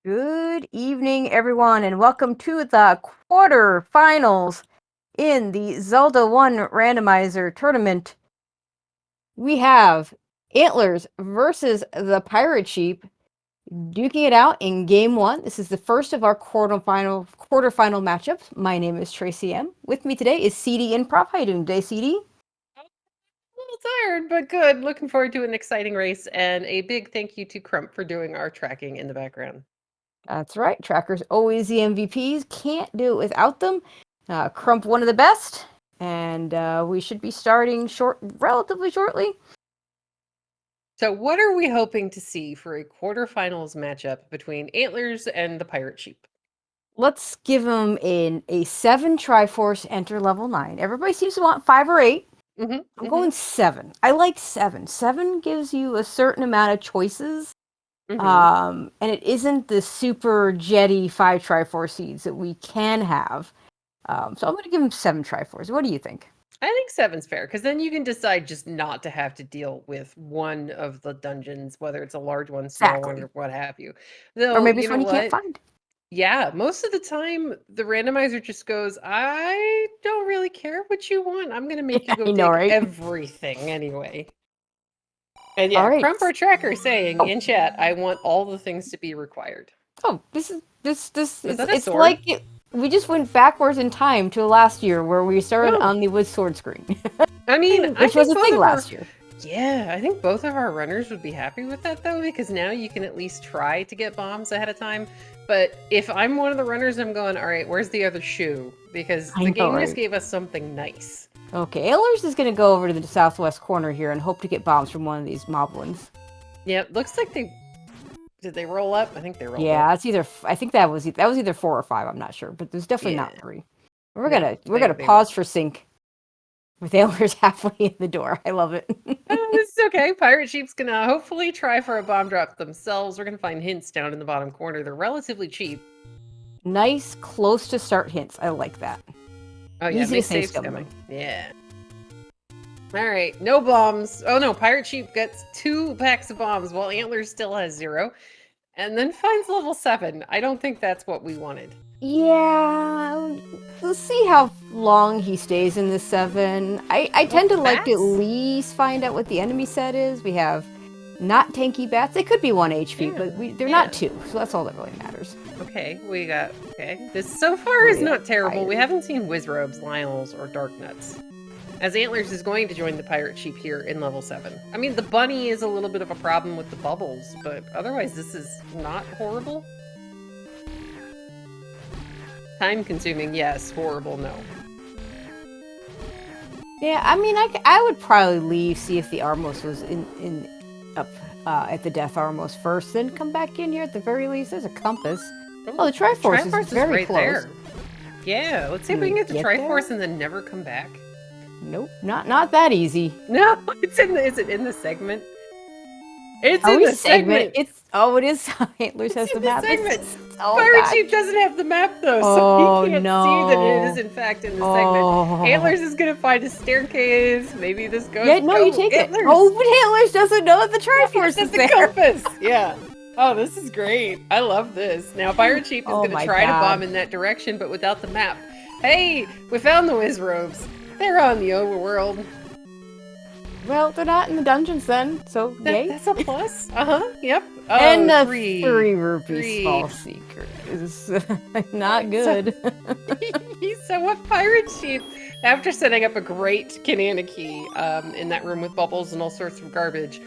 Good evening, everyone, and welcome to the quarterfinals in the Zelda 1 Randomizer tournament. We have Antlerz versus the Pirate Sheep duking it out in game one. This is the first of our quarterfinal matchups. My name is Tracy M. With me today is CD Improv. How you doing today, CD? A little tired, but good. Looking forward to an exciting race, and a big thank you to Crump for doing our tracking in the background. That's right. Trackers always the MVPs. Can't do it without them. Crump, one of the best. And we should be starting relatively shortly. So, what are we hoping to see for a quarterfinals matchup between Antlerz and the Pirate Sheep? Let's give them a 7 Triforce enter level 9. Everybody seems to want 5 or 8. I'm going 7. I like 7. 7 gives you a certain amount of choices. And it isn't the super jetty 5 Triforce seeds that we can have. So I'm going to give him 7 Triforce. What do you think? I think 7's fair, because then you can decide just not to have to deal with one of the dungeons, whether it's a large one, small one, Exactly. or what have you. Or Though, maybe you it's know one you can't what? find. Yeah, most of the time, the randomizer just goes, I don't really care what you want. I'm going to make you go I know, take right? everything anyway. And All yeah, right. Crump our tracker saying in chat, I want all the things to be required. Oh, this Was is that a it's sword? like we just went backwards in time to last year where we started Oh, on the wood sword screen, I mean, I which was think a both thing of our last year. yeah, I think both of our runners would be happy with that though, because now you can at least try to get bombs ahead of time. But if I'm one of the runners, I'm going, all right, where's the other shoe? Because I the know, game just right? gave us something nice. Okay, Ailers is going to go over to the southwest corner here and hope to get bombs from one of these moblins. Yeah, looks like did they roll up? I think they rolled Yeah, up. it's either I think that was either 4 or 5. I'm not sure, but there's definitely Yeah. not 3. We're No, gonna they were. pause for sync with Ailers halfway in the door. I love it. Oh, this is okay. Pirate Sheep's gonna hopefully try for a bomb drop themselves. We're gonna find hints down in the bottom corner. They're relatively cheap. Nice, close to start hints. I like that. Oh yeah, Easy to make save safes skill coming. them. Yeah. All right, no bombs. Oh no, Pirate Sheep gets 2 packs of bombs while Antlerz still has 0, and then finds level 7. I don't think that's what we wanted. Yeah, we'll see how long he stays in the 7. I Well, tend to like to at bats? least find out what the enemy set is. We have not tanky bats. They could be 1 HP, Yeah. but they're not Yeah. 2, so that's all that really matters. Okay, we got This so far is We have not terrible. We fire. haven't seen Wizrobes, Lionels, or Darknuts. As Antlerz is going to join the Pirate Sheep here in level 7. I mean, the bunny is a little bit of a problem with the bubbles, but otherwise this is not horrible. Time consuming, yes. Horrible, no. Yeah, I mean, I would probably leave, see if the Armos was up at the Death Armos first, then come back in here at the very least. There's a compass. Oh, the Triforce is very right close. there. Yeah, let's see if we can get the Triforce and then never come back. Nope, not that easy. No, is it in the segment? It's in the segment. It is. Antlerz has It's the in the map. segment. Oh, Pirate God. Sheep doesn't have the map though, so Oh, he can't see that it is in fact in the segment. Antlerz is gonna find a staircase. Maybe this goes. Yeah, no, you take it. Oh, but Antlerz doesn't know that the Triforce is the there. compass. Yeah. Oh, this is great. I love this. Now, Pirate Sheep is going to try to bomb in that direction, but without the map. Hey, we found the Wizrobes. They're on the overworld. Well, they're not in the dungeons then, so yay. That's a plus. Yep. Oh, And the 3 rupee small secret is not good. So what Pirate Sheep, after setting up a great Kanana key in that room with bubbles and all sorts of garbage,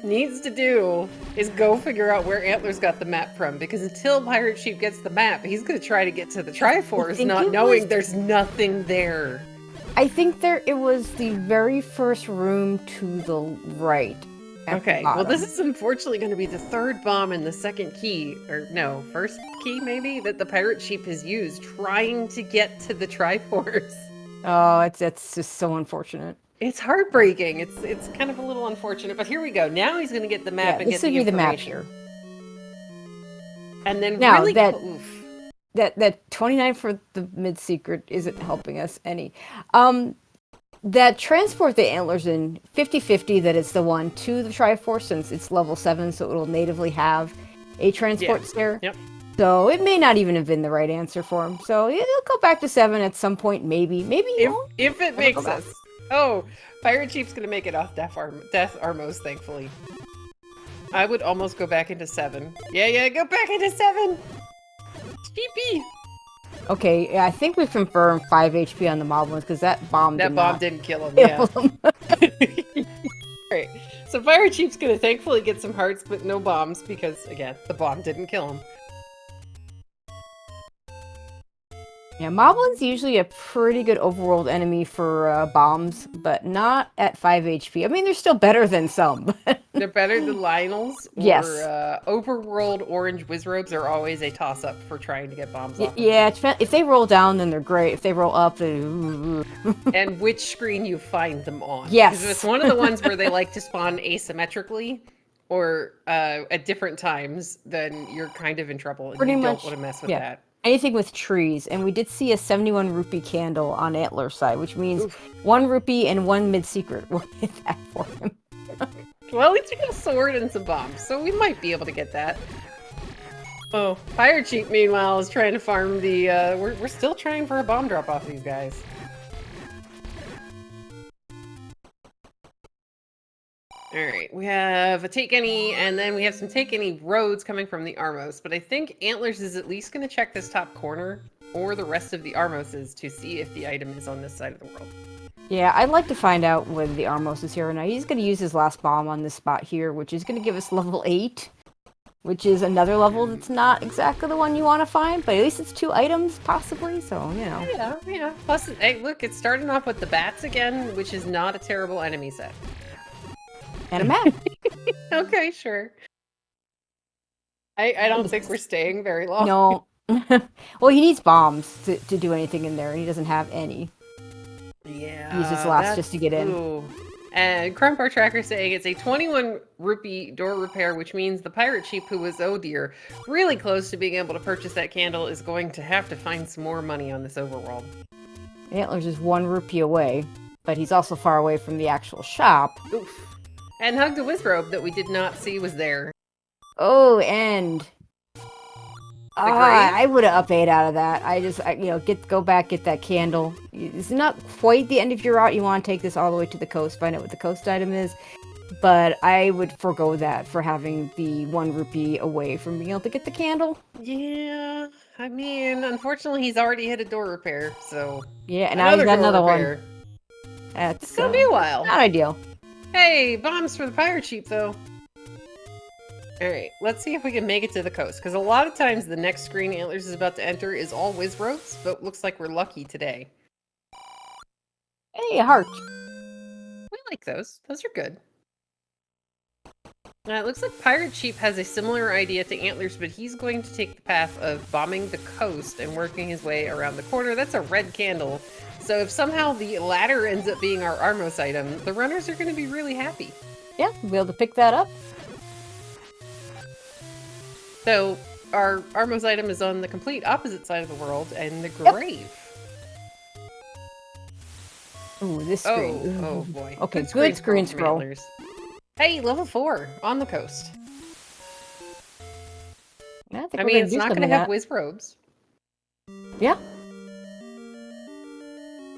needs to do is go figure out where Antlerz got the map from, because until Pirate Sheep gets the map, he's going to try to get to the Triforce, not knowing there's nothing there. I think it was the very first room to the right. Okay, well this is unfortunately going to be the 3rd bomb in the 2nd key, or no, 1st key maybe, that the Pirate Sheep has used trying to get to the Triforce. Oh, it's just so unfortunate. It's heartbreaking. It's kind of a little unfortunate, but here we go. Now he's going to get the map and get the information. The map here. And then now really that 29 for the mid secret isn't helping us any. That transport the Antlerz in 50-50, that it's the one to the Triforce, since it's level 7, so it'll natively have a transport stair. Yep. So it may not even have been the right answer for him. So he'll go back to 7 at some point, maybe. Maybe he won't. If it Never makes go back. us. Oh, Pirate Sheep's gonna make it off Death Armos, thankfully. I would almost go back into 7. Yeah, go back into 7! Sheepy! Okay, I think we've confirmed 5 HP on the Moblins because that bomb That did bomb not didn't kill him, kill yeah. him. Alright, so Pirate Sheep's gonna thankfully get some hearts, but no bombs, because, again, the bomb didn't kill him. Yeah, Moblin's usually a pretty good overworld enemy for bombs, but not at 5 HP. I mean, they're still better than some. They're better than Lionels, or Yes. overworld orange Wizrobes are always a toss-up for trying to get bombs off. Yeah, if they roll down, then they're great. If they roll up, then... And which screen you find them on. Yes. Because if it's one of the ones where they like to spawn asymmetrically, or at different times, then you're kind of in trouble, and Pretty you much, don't want to mess with yeah. that. Anything with trees, and we did see a 71 rupee candle on Antler's side, which means Oof. 1 rupee and 1 mid-secret will hit that for him. Well, at least we got a sword and some bombs, so we might be able to get that. Oh, Pirate Sheep, meanwhile, is trying to farm the, we're still trying for a bomb drop off these guys. Alright, we have a Take Any, and then we have some Take Any roads coming from the Armos, but I think Antlerz is at least going to check this top corner, or the rest of the Armoses, to see if the item is on this side of the world. Yeah, I'd like to find out whether the Armos is here or not. He's going to use his last bomb on this spot here, which is going to give us level 8, which is another level that's not exactly the one you want to find, but at least it's 2 items, possibly, so, you know. Yeah. Plus, hey, look, it's starting off with the bats again, which is not a terrible enemy set. And a map. Okay, sure. I don't think we're staying very long. No. Well, he needs bombs to do anything in there, and he doesn't have any. Yeah. Use his last just to get in. Ooh. And Crumpar Tracker saying it's a 21 rupee door repair, which means the Pirate Sheep, who was, oh dear, really close to being able to purchase that candle, is going to have to find some more money on this overworld. Antler's is 1 rupee away, but he's also far away from the actual shop. Oof. And Hug the Wizrobe that we did not see was there. Oh, and I would have up 8 out of that. Go back, get that candle. It's not quite the end of your route. You want to take this all the way to the coast, find out what the coast item is. But I would forego that for having the 1 rupee away from being able to get the candle. Yeah, I mean, unfortunately, he's already hit a door repair, so... Yeah, and now he's got another repair. one. That's It's gonna be a while. Not ideal. Hey, bombs for the Pirate Sheep, though. Alright, let's see if we can make it to the coast, because a lot of times the next screen Antlerz is about to enter is all Wizrobes, but looks like we're lucky today. Hey, a heart. We like those. Those are good. It looks like Pirate Sheep has a similar idea to Antlerz, but he's going to take the path of bombing the coast and working his way around the corner. That's a red candle. So if somehow the ladder ends up being our Armos item, the runners are going to be really happy. Yeah, we'll be able to pick that up. So our Armos item is on the complete opposite side of the world, and the grave. Ooh, this screen. Oh boy. Okay, good screen from scroll. Antlerz. Hey, level 4 on the coast. I mean, it's not going to have Wizrobes. Yeah.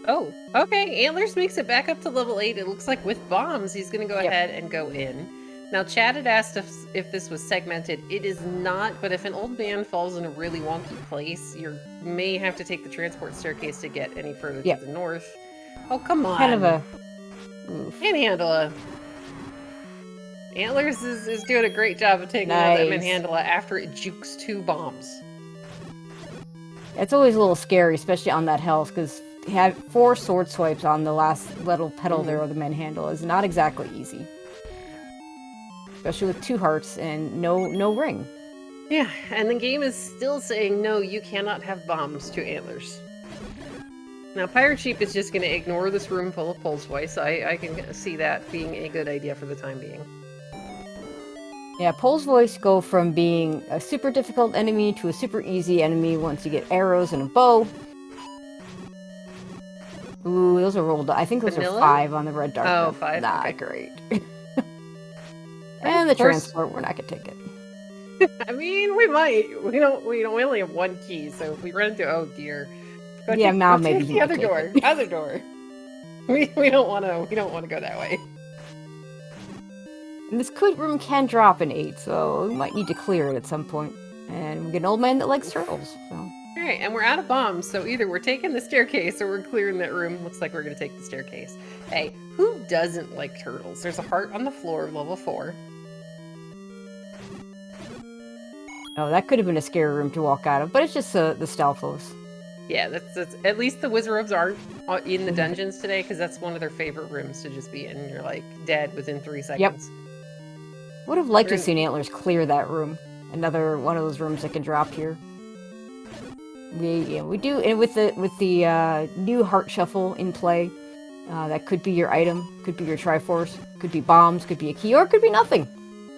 Oh, okay. Antlerz makes it back up to level 8. It looks like with bombs, he's going to go ahead and go in. Now, Chad had asked if this was segmented. It is not, but if an old man falls in a really wonky place, you may have to take the transport staircase to get any further to the north. Oh, come on. Kind of a... Oof. Manhandla. Antlerz is doing a great job of taking out that Manhandla after it jukes 2 bombs. It's always a little scary, especially on that health, because had 4 sword swipes on the last little pedal there of the Manhandle is not exactly easy. Especially with 2 hearts and no ring. Yeah, and the game is still saying, no, you cannot have bombs to Antlerz. Now, Pirate Sheep is just going to ignore this room full of pulse voice. I can see that being a good idea for the time being. Yeah, Pole's voice go from being a super difficult enemy to a super easy enemy once you get arrows and a bow. Ooh, those are rolled. I think those are 5 on the red dart. Oh, 5. Not okay. great. And the transport, we're not gonna take it. I mean, we might. We only have one key, so if we run into, oh dear. Yeah, now maybe take you the might other take door. it. Other door. We don't want to go that way. And this room can drop an 8, so we might need to clear it at some point. And we get an old man that likes turtles, so... Alright, and we're out of bombs, so either we're taking the staircase or we're clearing that room. Looks like we're gonna take the staircase. Hey, who doesn't like turtles? There's a heart on the floor of level 4. Oh, that could have been a scary room to walk out of, but it's just the Stalfos. Yeah, that's at least the Wizards aren't in the dungeons today, because that's one of their favorite rooms to just be in, and you're like dead within 3 seconds. Yep. Would have liked to have seen Antlerz clear that room. Another one of those rooms that can drop here. We do, and with the new heart shuffle in play, that could be your item, could be your Triforce, could be bombs, could be a key, or it could be nothing.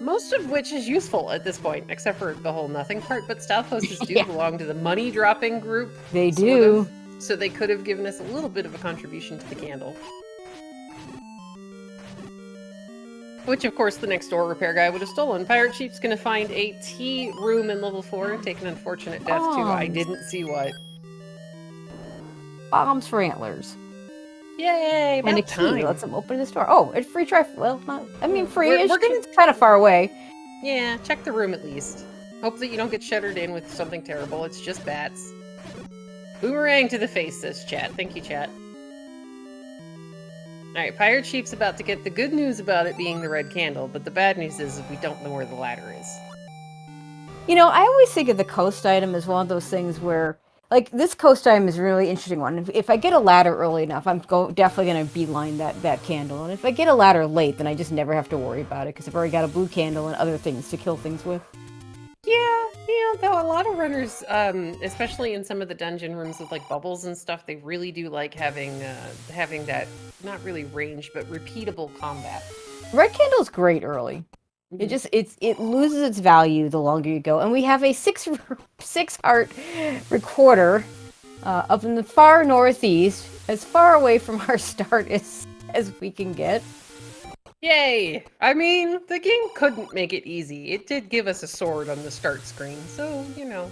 Most of which is useful at this point, except for the whole nothing part, but Stalfos do belong to the money-dropping group. They do. So they could have given us a little bit of a contribution to the candle. Which, of course, the next door repair guy would have stolen. Pirate Sheep's gonna find a tea room in level 4 and take an unfortunate death, too. I didn't see what. Bombs for Antlerz. Yay! And a key lets them open this door. Oh, it's free well, not... I mean, free. It's kind of far away. Yeah, check the room at least. Hope that you don't get shuttered in with something terrible. It's just bats. Boomerang to the face, says chat. Thank you, chat. Alright, Pirate Sheep's about to get the good news about it being the red candle, but the bad news is we don't know where the ladder is. You know, I always think of the coast item as one of those things where, like, this coast item is a really interesting one. If I get a ladder early enough, I'm definitely going to beeline that candle. And if I get a ladder late, then I just never have to worry about it, because I've already got a blue candle and other things to kill things with. Yeah, though a lot of runners, especially in some of the dungeon rooms with like bubbles and stuff, they really do like having that, not really range, but repeatable combat. Red candle's great early. Mm-hmm. It loses its value the longer you go. And we have a six heart recorder up in the far northeast, as far away from our start as we can get. Yay! I mean, the game couldn't make it easy. It did give us a sword on the start screen, so, you know.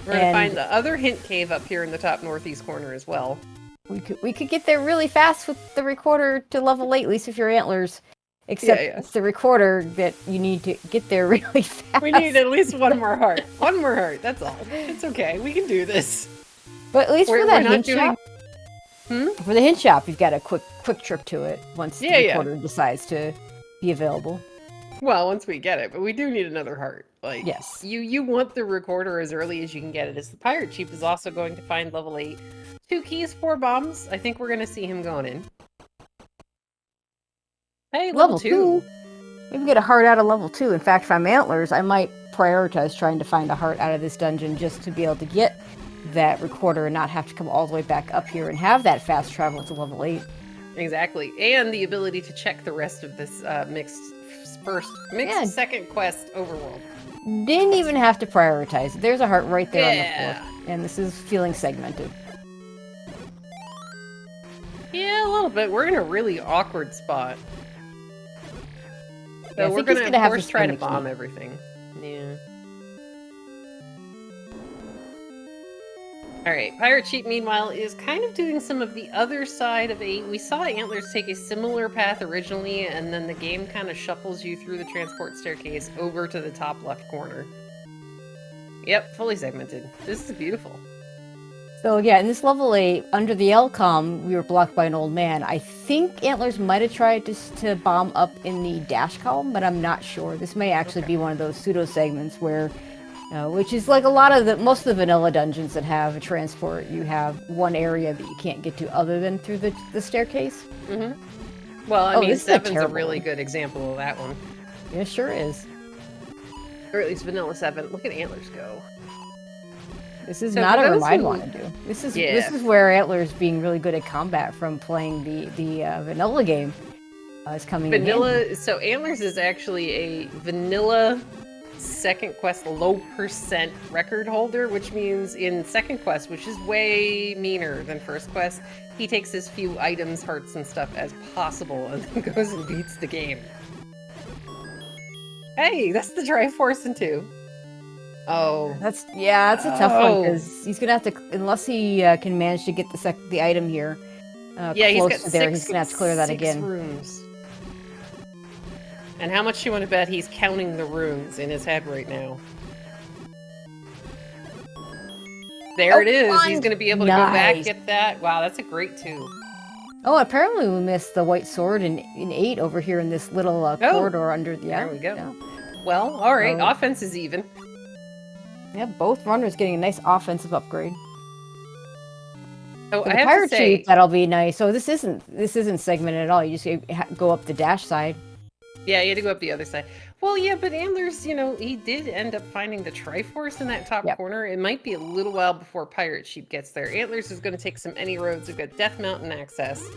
We're gonna find the other hint cave up here in the top northeast corner as well. We could get there really fast with the recorder to level 8, at least if you're Antlerz. Except it's the recorder that you need to get there really fast. We need at least one more heart. One more heart, that's all. It's okay, we can do this. But at least for that hint shop... For the hint shop, you've got a quick trip to it once the recorder decides to be available. Well, once we get it, but we do need another heart. Like, yes, you want the recorder as early as you can get it. As the Pirate Sheep is also going to find level 8. 2 keys, 4 bombs. I think we're going to see him going in. Hey, level 2. Maybe get a heart out of level 2. In fact, if I'm Antlerz, I might prioritize trying to find a heart out of this dungeon just to be able to get that recorder and not have to come all the way back up here and have that fast travel to level 8. Exactly, and the ability to check the rest of this mixed second quest overworld. Didn't even have to prioritize. There's a heart right there on the floor, and this is feeling segmented. Yeah, a little bit. We're in a really awkward spot. So we're gonna of course try to bomb everything. Yeah. Alright, Pirate Sheep, meanwhile, is kind of doing some of the other side of 8. We saw Antlerz take a similar path originally, and then the game kind of shuffles you through the transport staircase over to the top left corner. Yep, fully segmented. This is beautiful. So yeah, in this level 8, under the LCOM, we were blocked by an old man. I think Antlerz might have tried to bomb up in the dash column, but I'm not sure. This may actually be one of those pseudo segments where... which is like most of the vanilla dungeons that have a transport, you have one area that you can't get to other than through the staircase. Mm-hmm. Well, I mean, 7's a really good example of that one. Yeah, sure is. Or at least vanilla 7. Look at Antlerz go. This is not a room I'd want to do. This is where Antlerz being really good at combat from playing the vanilla game is coming in. So Antlerz is actually a vanilla second quest low percent record holder, which means in second quest, which is way meaner than first quest, he takes as few items, hearts, and stuff as possible and then goes and beats the game. Hey, that's the Triforce in 2. Oh. That's a tough one because he's gonna have to, unless he can manage to get the item here Yeah, he's close got to there. He's gonna have to clear that six again. rooms. And how much do you want to bet he's counting the runes in his head right now? There it is. He's going to be able to go back, get that. Wow, that's a great 2. Oh, apparently we missed the white sword in 8 over here in this little corridor under. Yeah, there we go. Yeah. Well, all right. Offense is even. Yeah, both runners getting a nice offensive upgrade. Oh, I have to say that'll be nice. So this isn't segmented at all. You just go up the dash side. Yeah, you had to go up the other side. Well, yeah, but Antlerz, he did end up finding the Triforce in that top corner. It might be a little while before ThePirateSheep gets there. Antlerz is going to take some any roads. We've got Death Mountain access.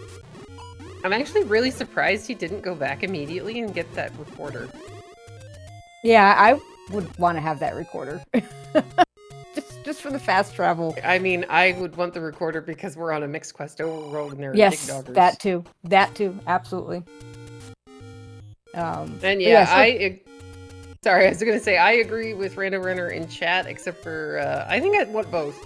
I'm actually really surprised he didn't go back immediately and get that recorder. Yeah, I would want to have that recorder. just for the fast travel. I mean, I would want the recorder because we're on a mixed quest overworld and there are big doggers. Yes, that too, absolutely. And yeah, sorry, I was going to say, I agree with Random Runner in chat, except for, I think I'd want both.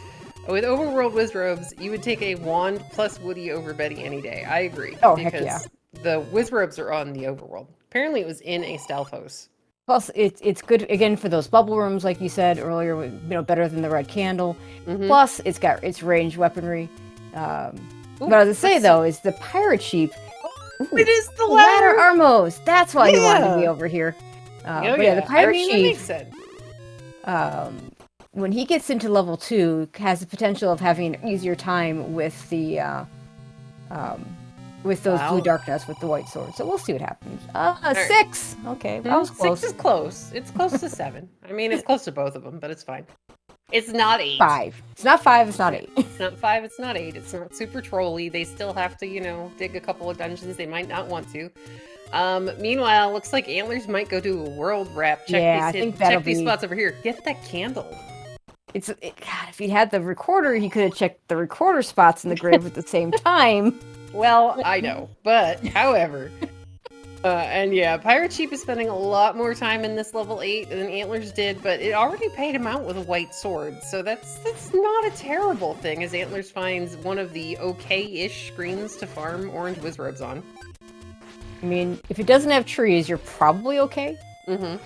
With Overworld Wizrobes, you would take a Wand plus Woody over Betty any day. I agree. Oh, because heck yeah. The Wizrobes are on the Overworld. Apparently it was in a Stalfos. Plus, it's good, again, for those bubble rooms, like you said earlier, better than the red candle. Mm-hmm. Plus, it's ranged weaponry. What I was going to say, though, is the PirateSheep. It is the ladder Armos. That's why he wanted to be over here. The PirateSheep, makes sense. When he gets into level 2, has the potential of having an easier time with the with those blue darkness with the white sword. So we'll see what happens. 6. Okay, that was close. 6 is close. It's close to 7. I mean, it's close to both of them, but it's fine. It's not 8. 5. It's not 5, it's not 8. It's not 5, it's not 8. It's not super trolly. They still have to, dig a couple of dungeons they might not want to. Meanwhile, looks like Antlerz might go do a world wrap. Check these spots over here. Get that candle. God, if he had the recorder, he could have checked the recorder spots in the grave at the same time. Well, I know. But, however... and yeah, ThePirateSheep is spending a lot more time in this level 8 than Antlerz did, but it already paid him out with a white sword, so that's not a terrible thing, as Antlerz finds one of the okay-ish screens to farm orange Wizrobes on. I mean, if it doesn't have trees, you're probably okay. Mm-hmm.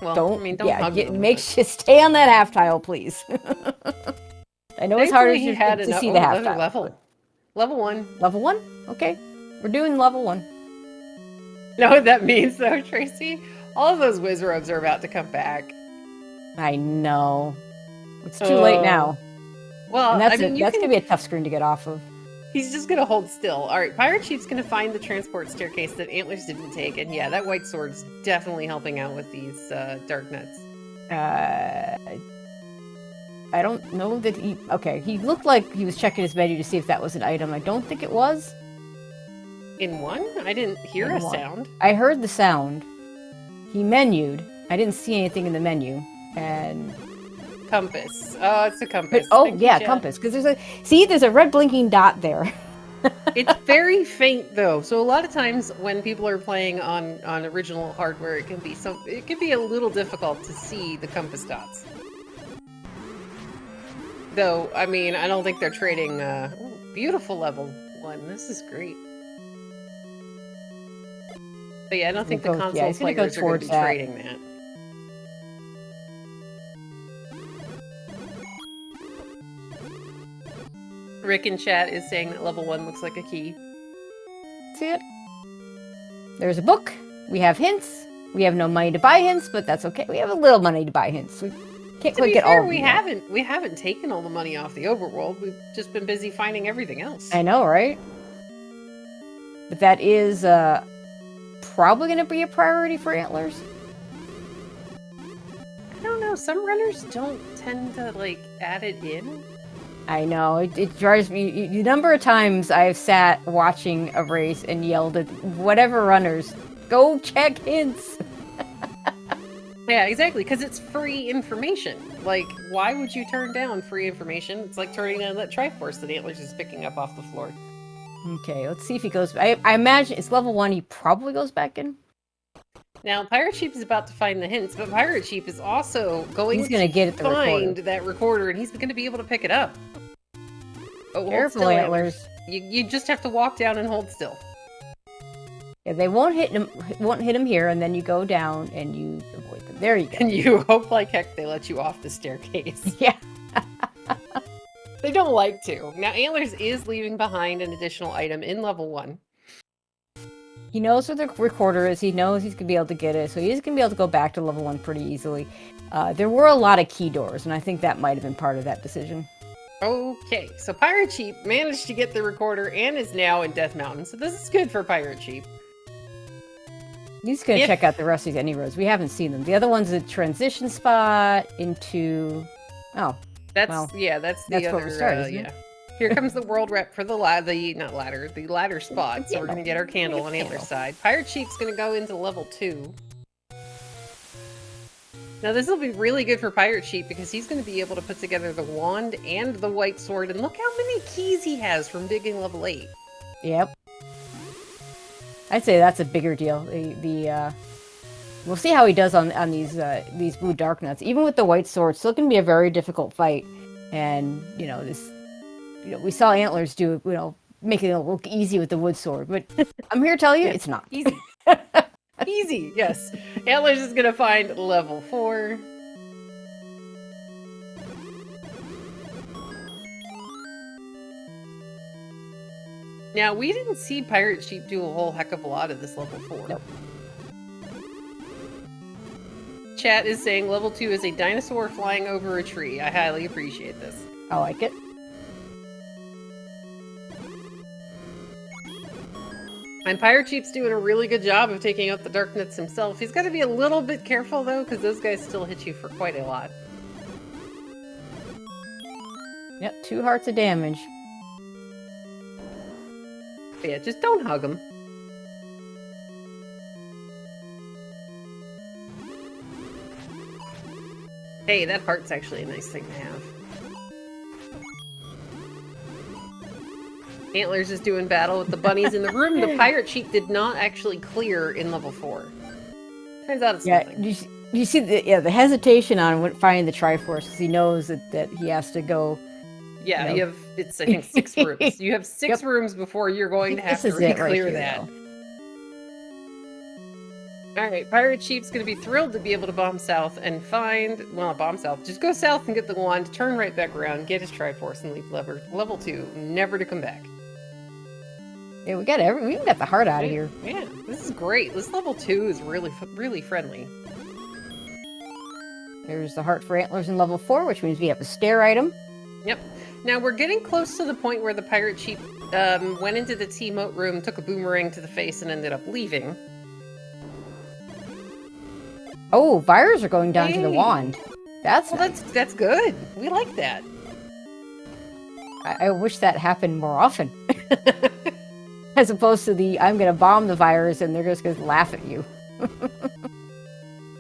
Well, don't hug them. Stay on that half tile, please. I know it's hard to see the half tile. Level 1. Level 1? Okay. We're doing level 1. Know what that means, though, Tracy? All of those Wizrobes are about to come back. I know. It's too late now. Well, and that's going to be a tough screen to get off of. He's just going to hold still. All right, ThePirateSheep's going to find the transport staircase that Antlerz didn't take. And yeah, that white sword's definitely helping out with these dark nuts. I don't know that he... Okay, he looked like he was checking his menu to see if that was an item. I don't think it was. In 1? I didn't hear a sound. I heard the sound. He menued. I didn't see anything in the menu. And... Compass. Oh, it's a compass. Compass. Because there's a red blinking dot there. It's very faint, though. So a lot of times when people are playing on original hardware, it can be a little difficult to see the compass dots. Though, I mean, I don't think they're trading... beautiful level 1. This is great. But yeah, I don't think the console players are going to be trading that. Rick in chat is saying that level 1 looks like a key. See it? There's a book. We have hints. We have no money to buy hints, but that's okay. We have a little money to buy hints. We can't quite get all of them. We haven't taken all the money off the overworld. We've just been busy finding everything else. I know, right? But that is probably going to be a priority for Antlerz. I don't know. Some runners don't tend to, add it in. I know. It drives me... The number of times I've sat watching a race and yelled at whatever runners, go check hints! Yeah, exactly, because it's free information. Why would you turn down free information? It's like turning down that Triforce that Antlerz is picking up off the floor. Okay, let's see if he goes... I imagine it's level 1, he probably goes back in. Now, Pirate Sheep is about to find the hints, but Pirate Sheep is also going He's gonna get at the find recorder. that recorder, and he's going to be able to pick it up. Oh, hold Careful, still, Antlers. You just have to walk down and hold still. Yeah, they won't hit him here, and then you go down and you avoid them. There you go. And you hope like heck they let you off the staircase. Yeah. They don't like to. Now, Antlers is leaving behind an additional item in level 1. He knows where the recorder is. He knows he's going to be able to get it, so he's going to be able to go back to level 1 pretty easily. There were a lot of key doors, and I think that might have been part of that decision. Okay, so Pirate Sheep managed to get the recorder and is now in Death Mountain, so this is good for Pirate Sheep. He's going to check out the rest of these roads. We haven't seen them. The other one's a transition spot into... Oh. That's well, that's the other, where we started, isn't it? Here comes the world rep for the ladder spot. So we're gonna get our candle on Antler's side. Pirate Sheep's gonna go into level 2. Now this will be really good for Pirate Sheep because he's gonna be able to put together the wand and the white sword, and look how many keys he has from digging level 8. Yep. I'd say that's a bigger deal. We'll see how he does on these blue dark nuts. Even with the white sword, still can be a very difficult fight. And we saw Antlers do making it look easy with the wood sword, but I'm here to tell you it's not easy. Easy, yes. Antlers is gonna find level 4. Now, we didn't see Pirate Sheep do a whole heck of a lot of this level 4. Nope. Chat is saying level 2 is a dinosaur flying over a tree. I highly appreciate this. I like it. And Pirate Sheep's doing a really good job of taking out the dark nuts himself. He's got to be a little bit careful, though, because those guys still hit you for quite a lot. Yep, 2 hearts of damage. But yeah, just don't hug him. Hey, that heart's actually a nice thing to have. Antlers is doing battle with the bunnies in the room the Pirate Sheep did not actually clear in level 4. Turns out it's nothing. You see the hesitation on finding the Triforce because he knows that he has to go. Yeah, you have, it's I think 6 rooms. You have 6 rooms before you're going to have to re-clear that. Alright, Pirate Sheep's gonna be thrilled to be able to bomb south and find, well, not bomb south, just go south and get the wand, turn right back around, get his Triforce, and leave level 2, never to come back. Yeah, we got the heart out of here. Yeah, this is great. This level 2 is really friendly. There's the heart for Antlers in level 4, which means we have a stair item. Yep. Now we're getting close to the point where the Pirate Sheep went into the T-moat room, took a boomerang to the face, and ended up leaving. Oh, Virus are going down to the wand. That's good. We like that. I wish that happened more often. As opposed to I'm going to bomb the virus and they're just going to laugh at you.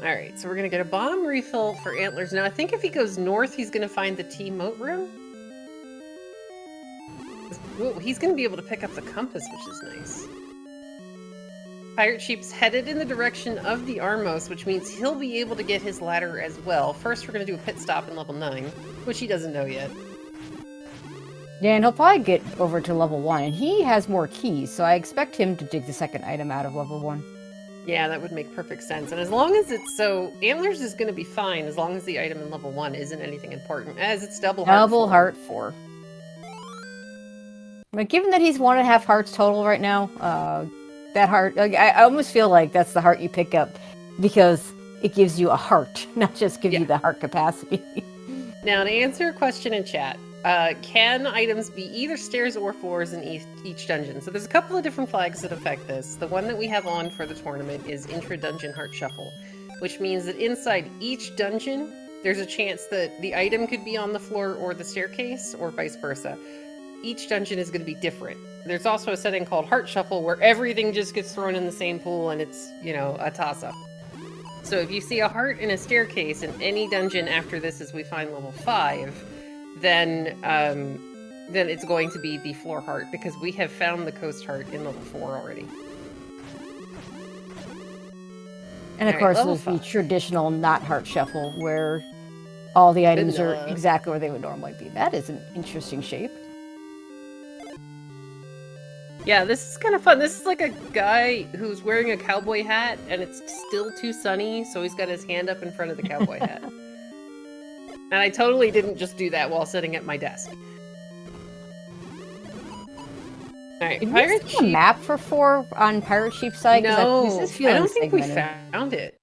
Alright, so we're going to get a bomb refill for Antlers. Now, I think if he goes north, he's going to find the T-moat room. Ooh, he's going to be able to pick up the compass, which is nice. Pirate Sheep's headed in the direction of the Armos, which means he'll be able to get his ladder as well. First, we're going to do a pit stop in level 9, which he doesn't know yet. Yeah, and he'll probably get over to level 1, and he has more keys, so I expect him to dig the second item out of level 1. Yeah, that would make perfect sense. And as long as it's Antlers is going to be fine as long as the item in level 1 isn't anything important, as it's double heart 4. But given that he's 1.5 hearts total right now, that heart, I almost feel like that's the heart you pick up because it gives you a heart, not just gives you the heart capacity. Now, to answer a question in chat, can items be either stairs or floors in each dungeon? So there's a couple of different flags that affect this. The one that we have on for the tournament is intra-dungeon heart shuffle, which means that inside each dungeon, there's a chance that the item could be on the floor or the staircase, or vice versa. Each dungeon is going to be different. There's also a setting called Heart Shuffle where everything just gets thrown in the same pool and it's, a toss-up. So if you see a heart in a staircase in any dungeon after this as we find level 5, then it's going to be the floor heart because we have found the coast heart in level 4 already. And of All right, course, level there's the 5. traditional not heart shuffle where all the items are Vanilla. exactly where they would normally be. That is an interesting shape. Yeah, this is kind of fun. This is like a guy who's wearing a cowboy hat, and it's still too sunny, so he's got his hand up in front of the cowboy hat. And I totally didn't just do that while sitting at my desk. Alright, Did we Pirate see a Sheep. map for 4 on Pirate Sheep's side? Because this No, is I feeling don't think we segmented. found it.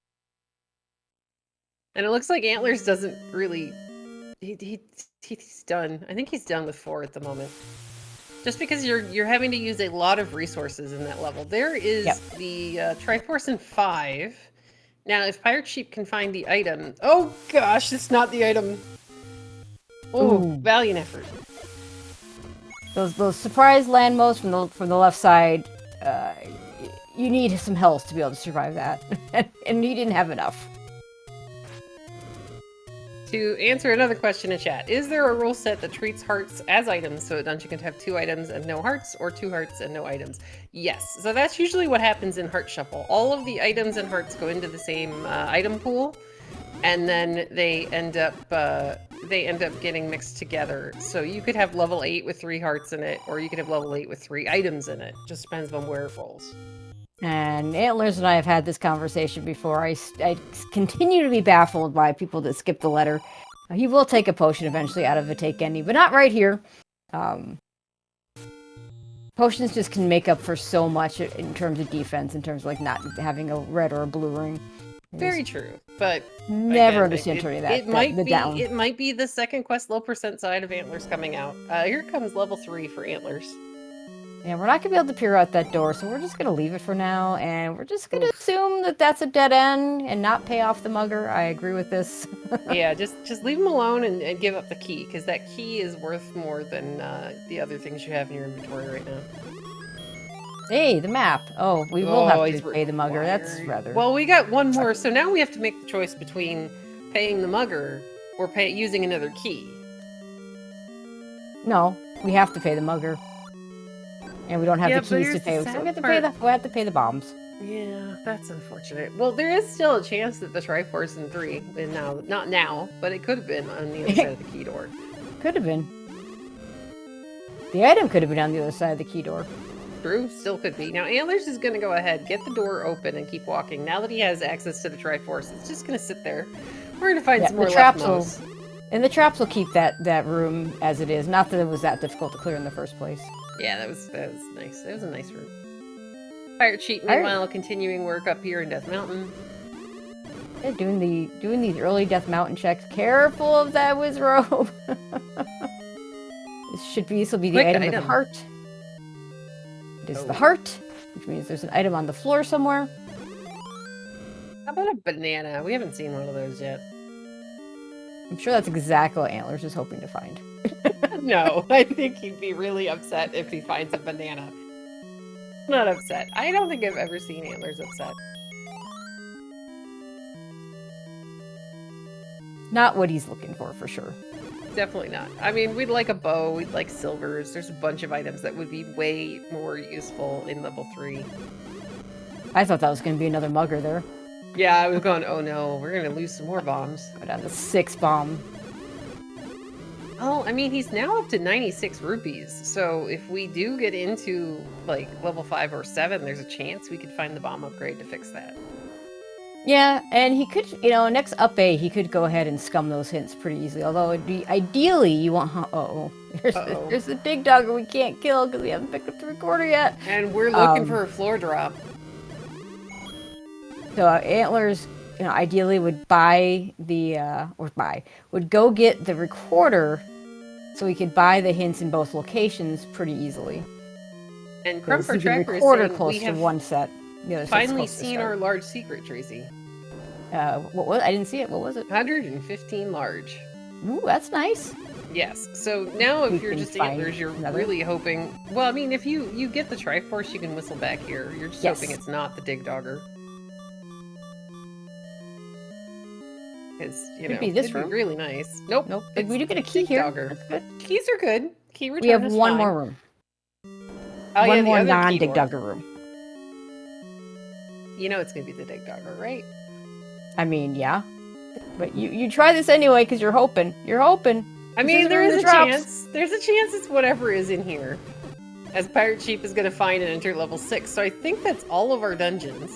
And it looks like Antlerz doesn't really... He's done. I think he's done with 4 at the moment. Just because you're having to use a lot of resources in that level. There is the Triforce in 5. Now, if Pirate Sheep can find the item... Oh gosh, it's not the item. Oh, Ooh. valiant effort. Those surprise land modes from the left side, you need some health to be able to survive that. And he didn't have enough. To answer another question in chat, is there a rule set that treats hearts as items so a dungeon can have 2 items and no hearts, or 2 hearts and no items? Yes, so that's usually what happens in Heart Shuffle. All of the items and hearts go into the same item pool, and then they end up getting mixed together. So you could have level 8 with 3 hearts in it, or you could have level 8 with 3 items in it. Just depends on where it rolls. And Antlerz and I have had this conversation before. I continue to be baffled by people that skip the letter. He will take a potion eventually out of a take any, but not right here. Potions just can make up for so much in terms of defense, in terms of like not having a red or a blue ring. Very true, but never again, understand any of that. It might be down. it might be the second quest low percent side of Antlerz coming out. Here comes level 3 for Antlerz. And we're not going to be able to peer out that door, so we're just going to leave it for now, and we're just going to assume that that's a dead end and not pay off the mugger. I agree with this. Yeah, just leave him alone and give up the key, because that key is worth more than the other things you have in your inventory right now. Hey, the map. Oh, we will have to pay the mugger. That's rather... Well, we got one more, so now we have to make the choice between paying the mugger or using another key. No, we have to pay the mugger. And we don't have the keys to pay. So we have to pay the bombs. Yeah, that's unfortunate. Well, there is still a chance that the Triforce in 3 is now, not now, but it could have been on the other side of the key door. Could have been. The item could have been on the other side of the key door. True, still could be. Now, Antlerz is going to go ahead, get the door open, and keep walking. Now that he has access to the Triforce, it's just going to sit there. We're going to find some more left. And the traps will keep that room as it is. Not that it was that difficult to clear in the first place. Yeah, that was nice. That was a nice room. Pirate Sheep, meanwhile, continuing work up here in Death Mountain. Yeah, doing these early Death Mountain checks. Careful of that Wizrobe. This will be the item of the heart. It is the heart, which means there's an item on the floor somewhere. How about a banana? We haven't seen one of those yet. I'm sure that's exactly what Antlerz is hoping to find. No, I think he'd be really upset if he finds a banana. Not upset. I don't think I've ever seen Antlerz upset. Not what he's looking for sure. Definitely not. I mean, we'd like a bow, we'd like silvers. There's a bunch of items that would be way more useful in level 3. I thought that was going to be another mugger there. Yeah, I was going, oh no, we're going to lose some more bombs. Go down to 6 bomb. Oh, I mean, he's now up to 96 rupees. So if we do get into, like, level 5 or 7, there's a chance we could find the bomb upgrade to fix that. Yeah, and he could, next up A, he could go ahead and scum those hints pretty easily. Although, it'd be, ideally, you want... There's the big dogger we can't kill because we haven't picked up the recorder yet. And we're looking for a floor drop. So Antlerz, ideally would buy the, would go get the recorder so we could buy the hints in both locations pretty easily. And Crumper Tracker is saying we have one set. Finally seen our large secret, Tracy. What was? I didn't see it. What was it? 115 large. Ooh, that's nice. Yes. So now if you're just Antlerz, you're really hoping... Well, I mean, if you get the Triforce, you can whistle back here. You're just hoping it's not the Dig Dogger. Because, could be this room. Be really nice. Nope. We do get a key here. Dogger. That's good. Keys are good. Key return We have is one fine. more room. Oh, one more non-Dig Dogger room. You know it's going to be the Dig Dogger, right? I mean, yeah. But you try this anyway because you're hoping. You're hoping. I mean, there is a chance. There's a chance it's whatever is in here. As Pirate Sheep is going to find and enter level 6. So I think that's all of our dungeons.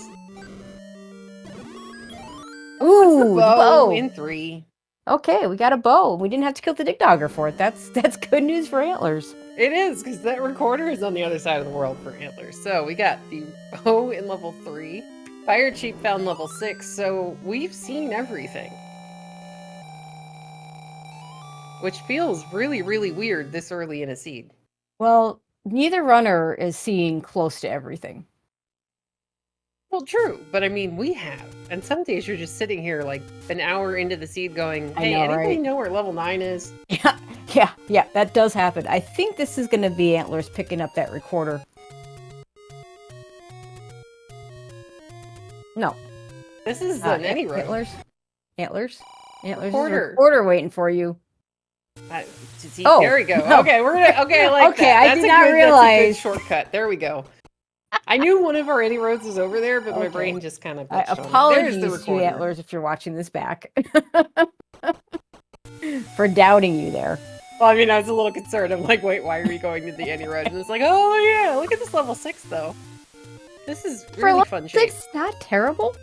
Ooh, the bow in 3. Okay, we got a bow. We didn't have to kill the Dig Dogger for it. That's good news for Antlers. It is, because that recorder is on the other side of the world for Antlers. So we got the bow in level 3. Pirate Sheep found level 6, so we've seen everything. Which feels really, really weird this early in a seed. Well, neither runner is seeing close to everything. Well, true, but I mean, we have. And some days you're just sitting here like an hour into the seed going, hey, anybody know where level 9 is? Yeah, that does happen. I think this is going to be Antlers picking up that recorder. No. This is any road. Antlers? Antlers Recorder. Is a recorder waiting for you. There we go. No. Okay, we're gonna. Okay, I like that. I did not realize. That's a good shortcut. There we go. I knew one of our any roads was over there, but my brain just kind of. Apologies to Antlers if you're watching this back for doubting you there. Well, I mean, I was a little concerned. I'm like, wait, why are we going to the any road? And it's like, oh yeah, look at this level 6 though. This is really fun shape. 6, not terrible.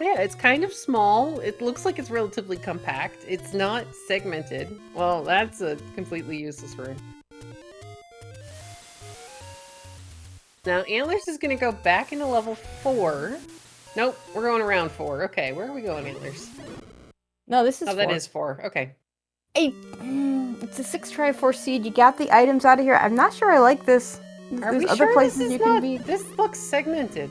Yeah, it's kind of small. It looks like it's relatively compact. It's not segmented. Well, that's a completely useless room. Now, Antlers is going to go back into level 4. Nope, we're going around 4. Okay, where are we going, Antlers? No, this is 4. That is 4. Okay. Hey, it's a 6x4 seed. You got the items out of here. I'm not sure I like this. There's other places you can be. This looks segmented.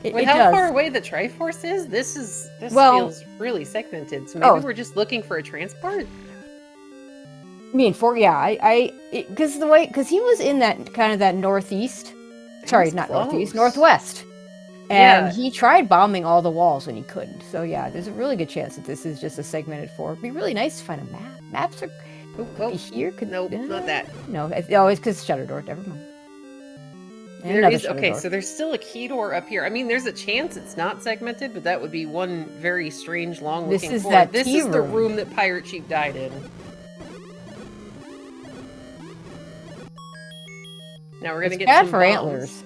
With how far away the Triforce is, this feels really segmented. So maybe we're just looking for a transport. I mean, because he was in that kind of that northeast. Sorry, not northeast, northwest. And he tried bombing all the walls when he couldn't. So yeah, there's a really good chance that this is just a segmented 4. It'd be really nice to find a map. Maps are could be here. Nope, not that. No, it's because Shutter Door. Never mind. So there's still a key door up here. I mean, there's a chance it's not segmented, but that would be one very strange long-looking door. This is the room that Pirate Sheep died in. Now we're gonna get some for Antlers.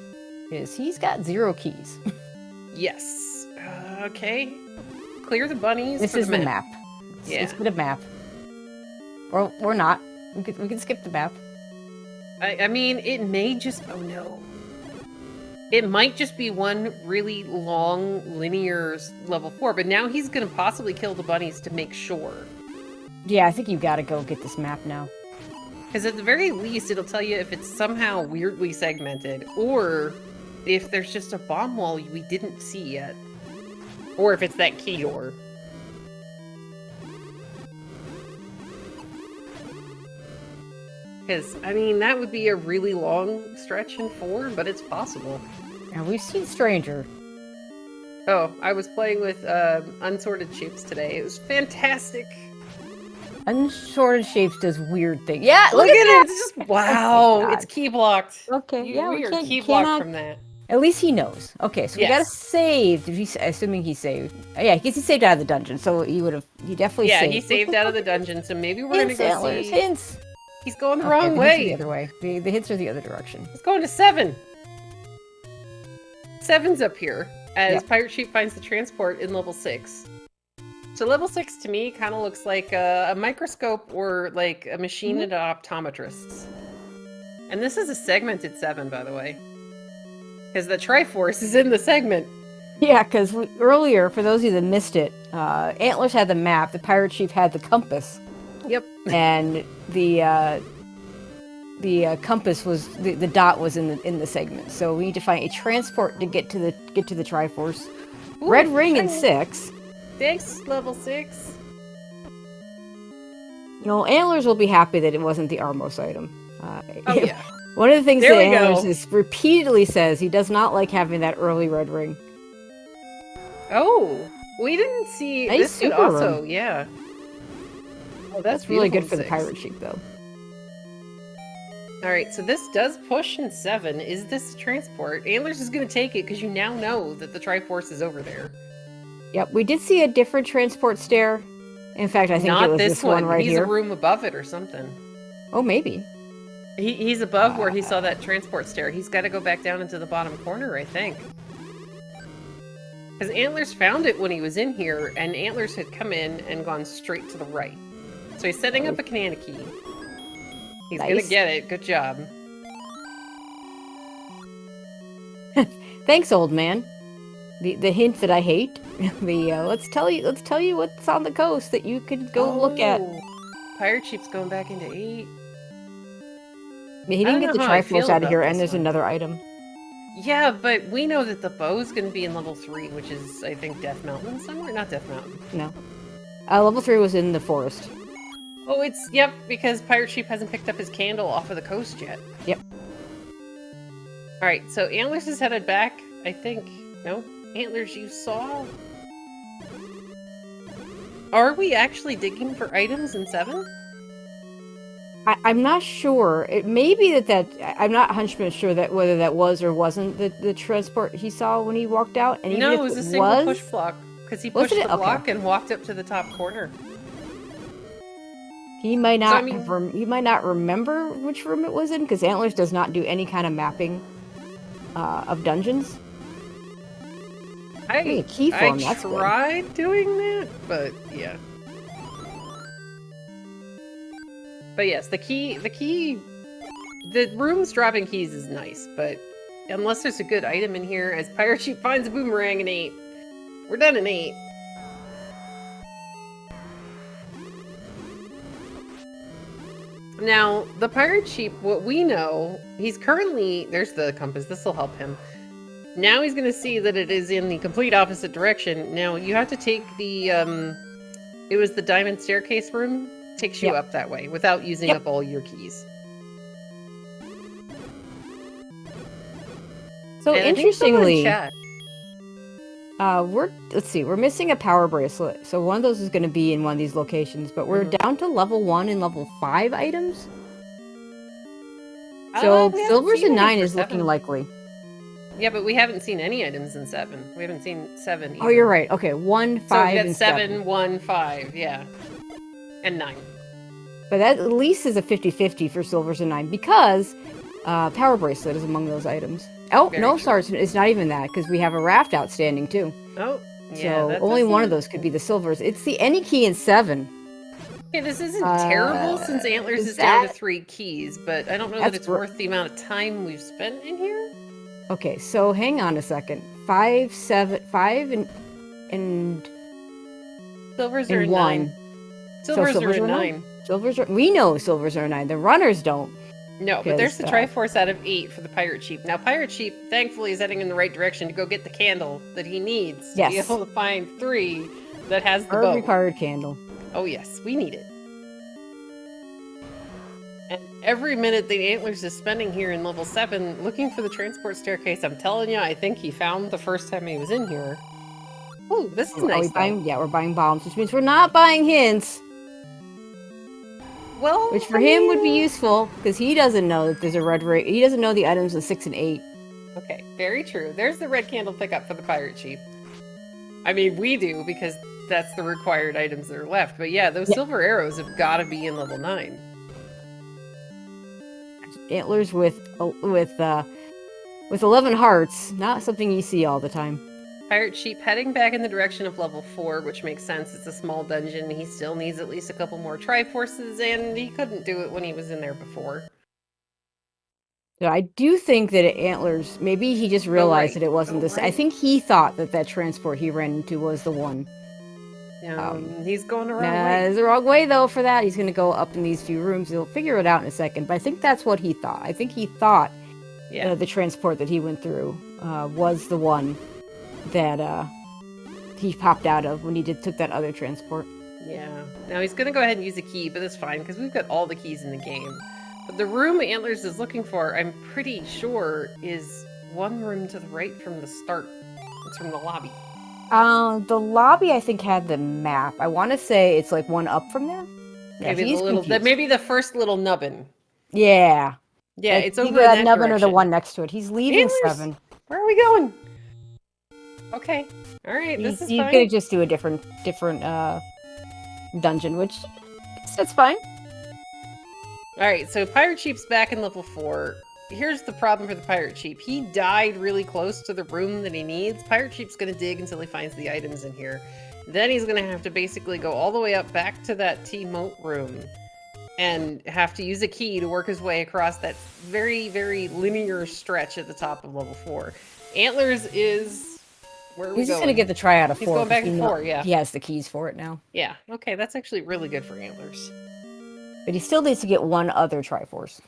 Is he's got 0 keys. Yes. Okay. Clear the bunnies. This is the map. Let's get a map. Or not. We can skip the map. I mean, it may just. Oh no. It might just be one really long, linear level 4, but now he's going to possibly kill the bunnies to make sure. Yeah, I think you've got to go get this map now. Because at the very least, it'll tell you if it's somehow weirdly segmented, or if there's just a bomb wall we didn't see yet. Or if it's that key door. Because, I mean, that would be a really long stretch in 4, but it's possible. And we've seen Stranger. Oh, I was playing with Unsorted Shapes today. It was fantastic. Unsorted Shapes does weird things. Yeah, look at it! It's just, wow! It's key blocked. Okay, we are key blocked from that. At least he knows. Okay, so we gotta save. Assuming he saved. Yeah, I guess he saved out of the dungeon, so he definitely saved. Yeah, he saved out of the dungeon, so maybe we're gonna go see... Hints! He's going the wrong way. The other way. The hints are the other direction. He's going to 7. 7's up here, as Pirate Sheep finds the transport in level 6. So level 6 to me kind of looks like a microscope or like a machine at optometrists. And this is a segmented 7, by the way. Because the Triforce is in the segment. Yeah, because earlier, for those of you that missed it, Antlers had the map, the Pirate Sheep had the compass. Yep. And the compass was the dot was in the segment. So we need to find a transport to get to the Triforce. Ooh, Red ring in 6. Thanks, level 6. You know, Antlers will be happy that it wasn't the Armos item. Oh yeah. One of the things that Antlers repeatedly says, he does not like having that early red ring. Oh, we didn't see nice this also, yeah. Oh, that's really good for the Pirate Sheep, though. All right, so this does push in 7. Is this transport? Antlerz is going to take it because you now know that the Triforce is over there. Yep, we did see a different transport stair. In fact, I think Not it was this this one right He's here. a room above it or something. Oh, maybe. He's above where he saw that transport stair. He's got to go back down into the bottom corner, I think. Because Antlerz found it when he was in here, and Antlerz had come in and gone straight to the right. So he's setting up a banana key. He's Nice. gonna get it. Good job. Thanks, old man. The hint that I hate. Let's tell you what's on the coast that you could go look at. PirateSheep's going back into 8. He didn't get the Triforce out of here, and there's another item. Yeah, but we know that the bow's going to be in level 3, which is, I think, Death Mountain somewhere? Not Death Mountain. No. Level 3 was in the forest. Oh, yep, because PirateSheep hasn't picked up his candle off of the coast yet. Yep. Alright, so Antlerz is headed back, I think. Nope. Antlerz, you saw? Are we actually digging for items in 7? I'm not sure. It may be that I'm not 100% sure that whether that was or wasn't the transport he saw when he walked out. And no, it was a single push block because he pushed the block and walked up to the top corner. He might not he might not remember which room it was in because Antlerz does not do any kind of mapping of dungeons. I tried doing that, but yeah. But yes, the room's dropping keys is nice, but unless there's a good item in here, as PirateSheep finds a boomerang in 8. We're done in 8. Now, the PirateSheep, what we know, he's currently, there's the compass, this will help him. Now he's going to see that it is in the complete opposite direction. Now, you have to take the, it was the diamond staircase room. Takes you up that way without using up all your keys. So interestingly, we're missing a power bracelet. So one of those is going to be in one of these locations, but we're down to level 1 and level 5 items. So Silvers and 9 is looking likely. Yeah, but we haven't seen any items in 7. We haven't seen 7 either. Oh, you're right. Okay, 1, 5, so we got and 7, 1, 5, yeah. And 9. But that at least is a 50-50 for Silvers and 9 because Power Bracelet is among those items. Oh, no, sorry, it's not even that because we have a raft outstanding too. Oh, yeah. So only one of those could be the Silvers. It's the any key in 7. Okay, this isn't terrible since Antlerz is down to 3 keys, but I don't know that it's worth the amount of time we've spent in here. Okay, so hang on a second. 5, 7, 5, and Silvers are 9. Silvers are 9. We know Silvers are 9. The runners don't. No, but there's the Triforce out of 8 for the PirateSheep. Now, PirateSheep, thankfully, is heading in the right direction to go get the candle that he needs to be able to find 3 that has the bow. Required candle. Oh, yes, we need it. And every minute that Antlerz is spending here in level 7 looking for the transport staircase, I'm telling you, I think he found the first time he was in here. Oh, this is nice. We're buying bombs, which means we're not buying hints. Well, which for him would be useful because he doesn't know that there's a red ring. He doesn't know the items of 6 and 8. Okay, very true. There's the red candle pickup for the PirateSheep. I mean, we do because that's the required items that are left. But yeah, those silver arrows have got to be in level 9. Antlerz with 11 hearts, not something you see all the time. PirateSheep heading back in the direction of level 4, which makes sense. It's a small dungeon. He still needs at least a couple more Triforces, and he couldn't do it when he was in there before. Yeah, I do think that Antlerz, maybe he just realized that it wasn't this. I think he thought that transport he ran into was the one. He's going the wrong way. It's the wrong way, though, for that. He's going to go up in these few rooms. He'll figure it out in a second, but I think that's what he thought. I think he thought the transport that he went through was the one that he popped out of when he took that other transport. Yeah. Now he's going to go ahead and use a key, but that's fine because we've got all the keys in the game. But the room Antlerz is looking for, I'm pretty sure, is one room to the right from the start. It's from the lobby. The lobby, I think, had the map. I want to say it's like one up from there. Maybe maybe the first little nubbin. Yeah. Yeah, Like, it's either over in that nubbin or the direction. one next to it. He's leaving Antlers! 7. Where are we going? Okay. Alright, this is He's fine. gonna just do a different dungeon, which that's fine. Alright, so Pirate Sheep's back in level 4. Here's the problem for the Pirate Sheep. He died really close to the room that he needs. Pirate Sheep's gonna dig until he finds the items in here. Then he's gonna have to basically go all the way up back to that T-moat room and have to use a key to work his way across that very, very linear stretch at the top of level 4. Antlers is... Where are we He's just going? gonna get the try out of 4. He's going back to because 4, yeah. He has the keys for it now. Yeah, okay, that's actually really good for Antlers. But he still needs to get one other Triforce.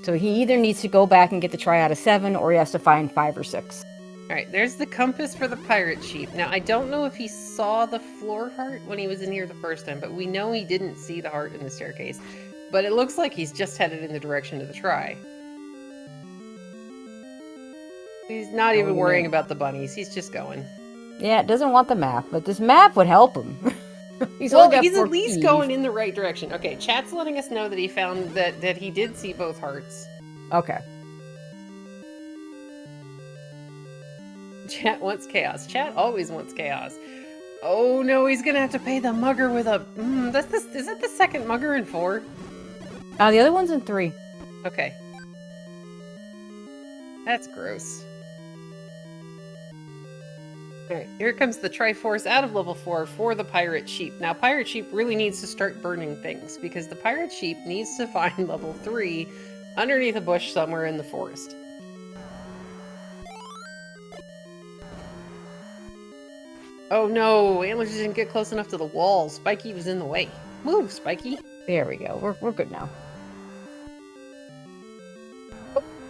So he either needs to go back and get the try out of 7, or he has to find 5 or 6. Alright, there's the compass for the Pirate Sheep. Now, I don't know if he saw the floor heart when he was in here the first time, but we know he didn't see the heart in the staircase. But it looks like he's just headed in the direction of the try. He's not even worrying about the bunnies, he's just going. Yeah, it doesn't want the map, but this map would help him. he's Well, only got he's 4 at least keys. going in the right direction. Okay, chat's letting us know that he found that he did see both hearts. Okay. Chat wants chaos. Chat always wants chaos. Oh no, he's gonna have to pay the mugger with a... is that the second mugger in 4? The other one's in 3. Okay. That's gross. Alright, here comes the Triforce out of level 4 for the Pirate Sheep. Now, Pirate Sheep really needs to start burning things, because the Pirate Sheep needs to find level 3 underneath a bush somewhere in the forest. Oh no, Antlers didn't get close enough to the wall. Spiky was in the way. Move, Spiky. There we go. We're good now.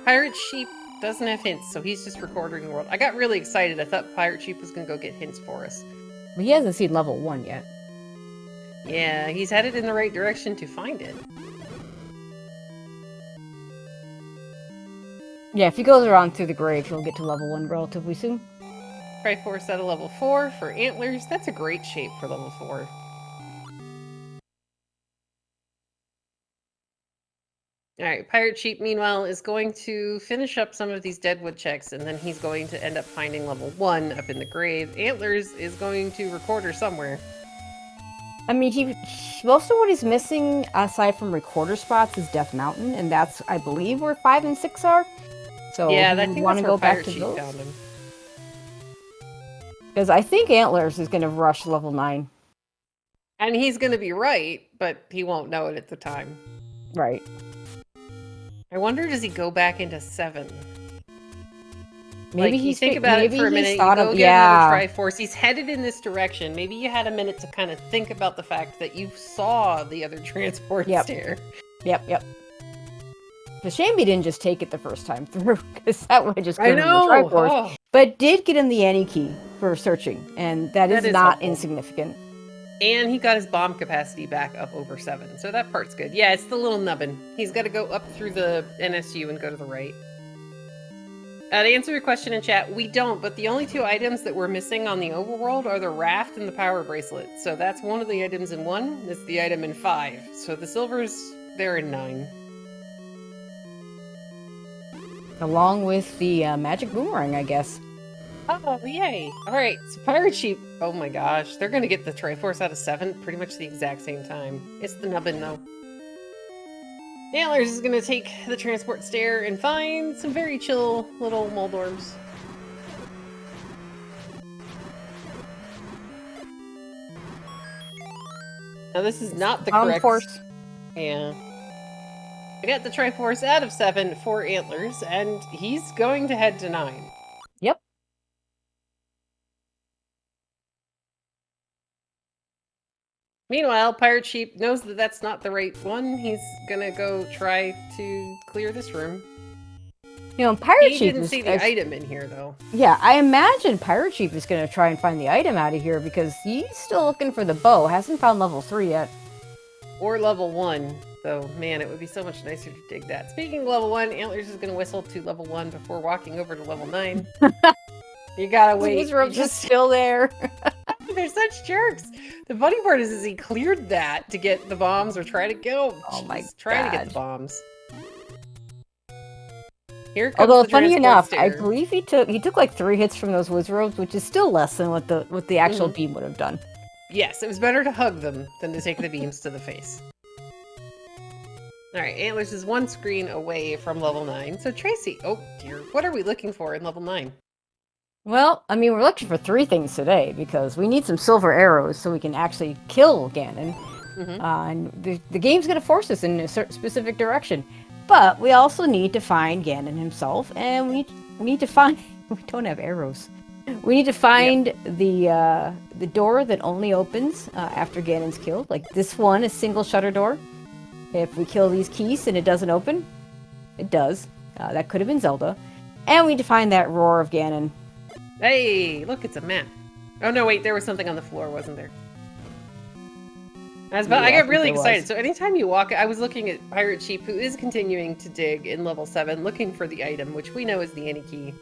Pirate Sheep doesn't have hints, so he's just recording the world. I got really excited. I thought Pirate Sheep was going to go get hints for us. But he hasn't seen level 1 yet. Yeah, he's headed in the right direction to find it. Yeah, if he goes around through the grave, he'll get to level 1 relatively soon. Triforce at a level 4 for Antlers. That's a great shape for level 4. Alright, Pirate Sheep, meanwhile, is going to finish up some of these deadwood checks, and then he's going to end up finding level 1 up in the grave. Antlers is going to recorder somewhere. I mean, most of what he's missing, aside from recorder spots, is Death Mountain, and that's, I believe, where 5 and 6 are. So yeah, I we think want to that's where go back Pirate to Sheep those. found him. Because I think Antlers is going to rush level 9. And he's going to be right, but he won't know it at the time. Right. I wonder, does he go back into 7? Maybe like, he's think about it for a minute. You go get another Triforce. He's headed in this direction. Maybe you had a minute to kind of think about the fact that you saw the other transport stair. Yep. It's a shame he didn't just take it the first time through, because that would just give him the know. Triforce. Oh. But did get him the Annie key for searching, and that is not helpful. insignificant. And he got his bomb capacity back up over 7, so that part's good. Yeah, it's the little nubbin. He's got to go up through the NSU and go to the right. To answer your question in chat, we don't, but the only 2 items that we're missing on the overworld are the raft and the power bracelet. So that's one of the items in 1, that's the item in 5. So the silver's there in 9. Along with the magic boomerang, I guess. Oh, yay. Alright, so Pirate Sheep, oh my gosh, they're gonna get the Triforce out of 7 pretty much the exact same time. It's the nubbin, though. Antlers is gonna take the transport stair and find some very chill little Moldorms. Now this is not the correct... Force. Yeah. I got the Triforce out of 7 for Antlers, and he's going to head to 9. Yep. Meanwhile, Pirate Sheep knows that that's not the right one. He's gonna go try to clear this room. You know, Pirate Sheep didn't see the item in here, though. Yeah, I imagine Pirate Sheep is going to try and find the item out of here, because he's still looking for the bow. Hasn't found level 3 yet. Or level 1. Though, man, it would be so much nicer to dig that. Speaking of level 1, Antlers is going to whistle to level 1 before walking over to level 9. You gotta wait. These rooms are still there. They're such jerks. The funny part is he cleared that to get the bombs or try to go. Oh my Try to get God. the bombs. Here comes Although, the funny transport enough, I stair. believe he took like 3 hits from those wizards, which is still less than what the actual beam would have done. Yes, it was better to hug them than to take the beams to the face. Alright, Antlerz is 1 screen away from level 9. So Tracy, oh dear, what are we looking for in level 9? Well, I mean, we're looking for 3 things today because we need some silver arrows so we can actually kill Ganon. And the game's going to force us in a specific direction. But we also need to find Ganon himself, and we need to find... We don't have arrows. We need to find the door that only opens after Ganon's killed. Like, this one is single shutter door. If we kill these keys and it doesn't open, it does. That could have been Zelda. And we need to find that roar of Ganon. Hey, look, it's a map. Oh no, wait, there was something on the floor, wasn't there? I got really excited. So anytime you walk, I was looking at Pirate Sheep, who is continuing to dig in level 7, looking for the item, which we know is the Annie key.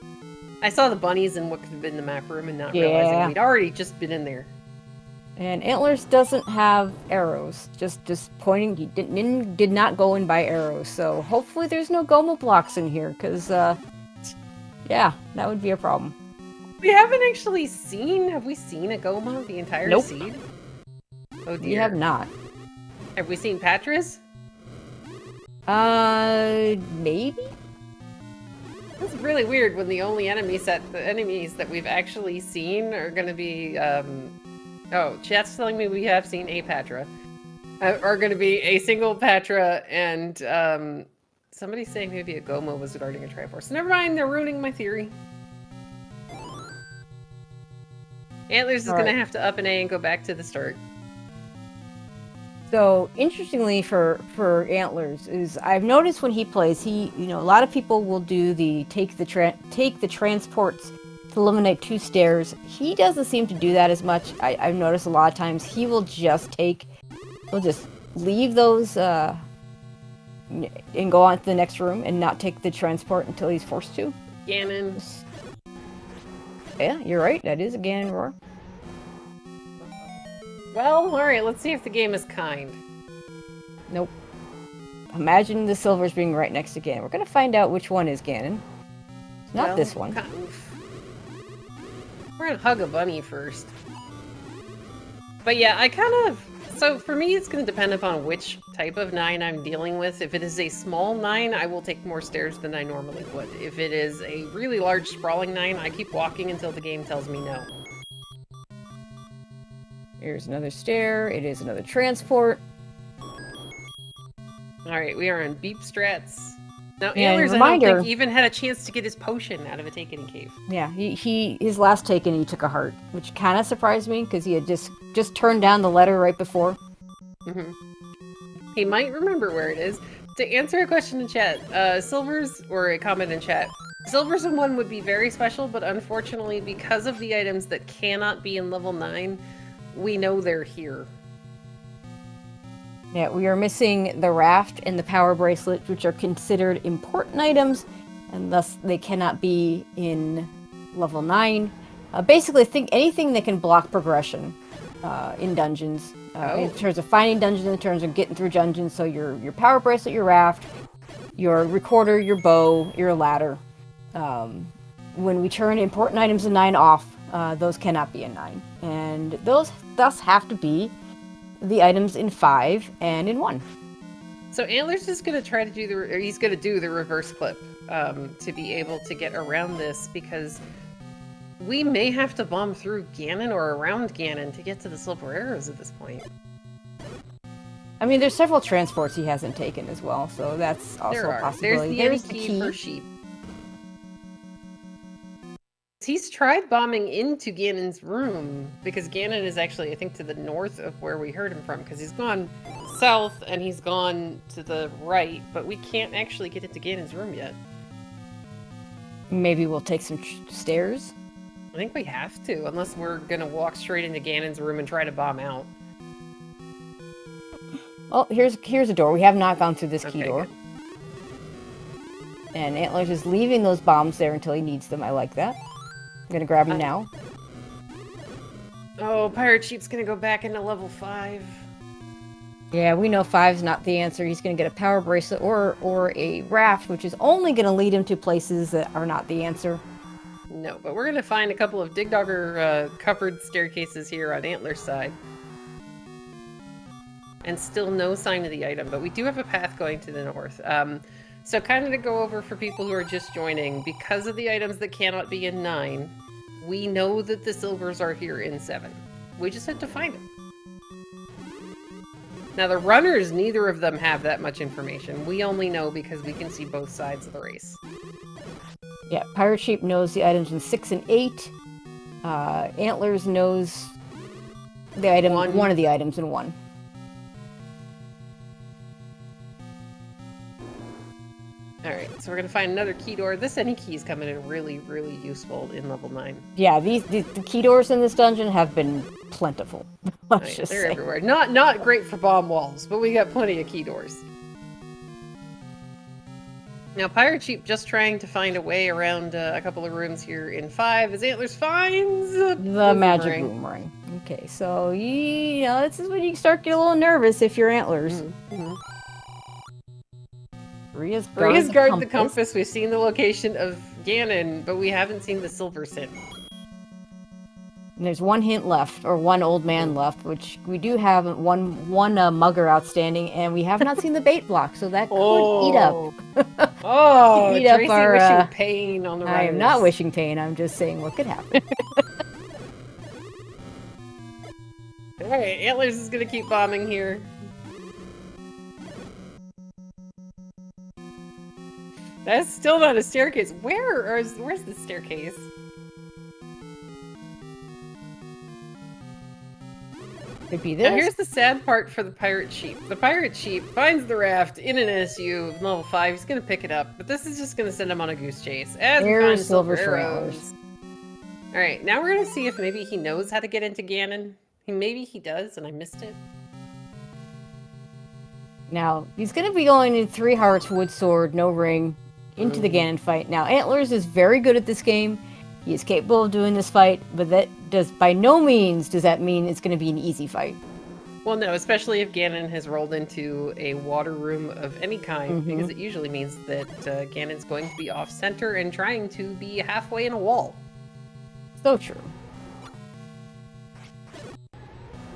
I saw the bunnies in what could have been the map room and not realizing we'd already just been in there. And Antlerz doesn't have arrows, just pointing. He did not go and buy arrows, so hopefully there's no Goma blocks in here, because, yeah, that would be a problem. We haven't actually seen, have we seen a Goma the entire seed? Oh dear. We have not. Have we seen Patras? Maybe? It's really weird when the only enemies that we've actually seen are gonna be, oh, chat's telling me we have seen a Patra. Are gonna be a single Patra and, somebody's saying maybe a Goma was guarding a Triforce. Never mind, they're ruining my theory. Antlerz is gonna have to up an A and go back to the start. So, interestingly for Antlerz is I've noticed when he plays, a lot of people will do the take the transports to eliminate 2 stairs. He doesn't seem to do that as much. I've noticed a lot of times he will just leave those and go on to the next room and not take the transport until he's forced to. Ganon. Yeah, you're right. That is a Ganon roar. Well, alright, let's see if the game is kind. Nope. Imagine the silvers being right next to Ganon. We're going to find out which one is Ganon. It's not this one. We're going to hug a bunny first. But yeah, so for me it's going to depend upon which type of 9 I'm dealing with. If it is a small 9, I will take more stairs than I normally would. If it is a really large sprawling 9, I keep walking until the game tells me no. Here's another stair. It is another transport. Alright, we are on beep strats. Now, And Antlerz, I don't think, even had a chance to get his potion out of a Taken cave. Yeah, his last Taken, he took a heart, which kind of surprised me because he had just turned down the letter right before. He might remember where it is. To answer a question in chat, silvers, or a comment in chat, silvers in 1 would be very special, but unfortunately, because of the items that cannot be in level 9, we know they're here. Yeah, we are missing the raft and the power bracelet, which are considered important items, and thus they cannot be in level 9. Basically, think anything that can block progression in dungeons, in terms of finding dungeons, in terms of getting through dungeons. So your power bracelet, your raft, your recorder, your bow, your ladder. When we turn important items in 9 off, those cannot be in 9. And those thus have to be the items in 5 and in 1. So Antlerz is going to try to do he's going to do the reverse clip to be able to get around this, because we may have to bomb through Ganon or around Ganon to get to the silver arrows at this point. I mean, there's several transports he hasn't taken as well, so that's also a possibility. There's the key for sheep. He's tried bombing into Ganon's room, because Ganon is actually, I think, to the north of where we heard him from, because he's gone south and he's gone to the right, but we can't actually get into Ganon's room yet. Maybe we'll take some stairs? I think we have to, unless we're going to walk straight into Ganon's room and try to bomb out. Oh, here's a door. We have not gone through this key door. Good. And Antlerz is leaving those bombs there until he needs them. I like that. I'm gonna grab him now. Oh, Pirate Sheep's gonna go back into level 5. Yeah, we know 5's not the answer. He's going to get a power bracelet or a raft, which is only going to lead him to places that are not the answer. No, but we're going to find a couple of Dig Dogger covered staircases here on Antler's side. And still no sign of the item, but we do have a path going to the north. So kind of to go over for people who are just joining, because of the items that cannot be in 9, we know that the silvers are here in 7. We just have to find them. Now the runners, neither of them have that much information. We only know because we can see both sides of the race. Yeah, Pirate Sheep knows the items in 6 and 8. Antlerz knows the item, one of the items in 1. Alright, so we're going to find another key door. This any keys come in really, really useful in level 9. Yeah, the key doors in this dungeon have been plentiful. Let's just they're say. everywhere. Not great for bomb walls, but we got plenty of key doors. Now, Pirate Sheep just trying to find a way around a couple of rooms here in 5 as Antlerz finds the magic boomerang. Okay, so you know, this is when you start to get a little nervous if you're Antlerz. Mm-hmm. Ria's guard the compass. We've seen the location of Ganon, but we haven't seen the silver sin. And there's one hint left, or one old man left, which we do have one mugger outstanding, and we have not seen the bait block, so that could eat up. Oh, eat Tracy up our, wishing pain on the runners. I am not wishing pain. I'm just saying what could happen. All right, Antlerz is gonna keep bombing here. That's still not a staircase. Where's the staircase? Could be this. Now here's the sad part for the Pirate Sheep. The Pirate Sheep finds the raft in an SU of level 5. He's gonna pick it up, but this is just gonna send him on a goose chase. As we find silver arrows. Alright, now we're gonna see if maybe he knows how to get into Ganon. Maybe he does, and I missed it. Now, he's gonna be going in 3 hearts, wood sword, no ring, into the Ganon fight. Now, Antlerz is very good at this game. He is capable of doing this fight, but that does by no means does that mean it's going to be an easy fight. Well, no, especially if Ganon has rolled into a water room of any kind, because it usually means that Ganon's going to be off-center and trying to be halfway in a wall. So true.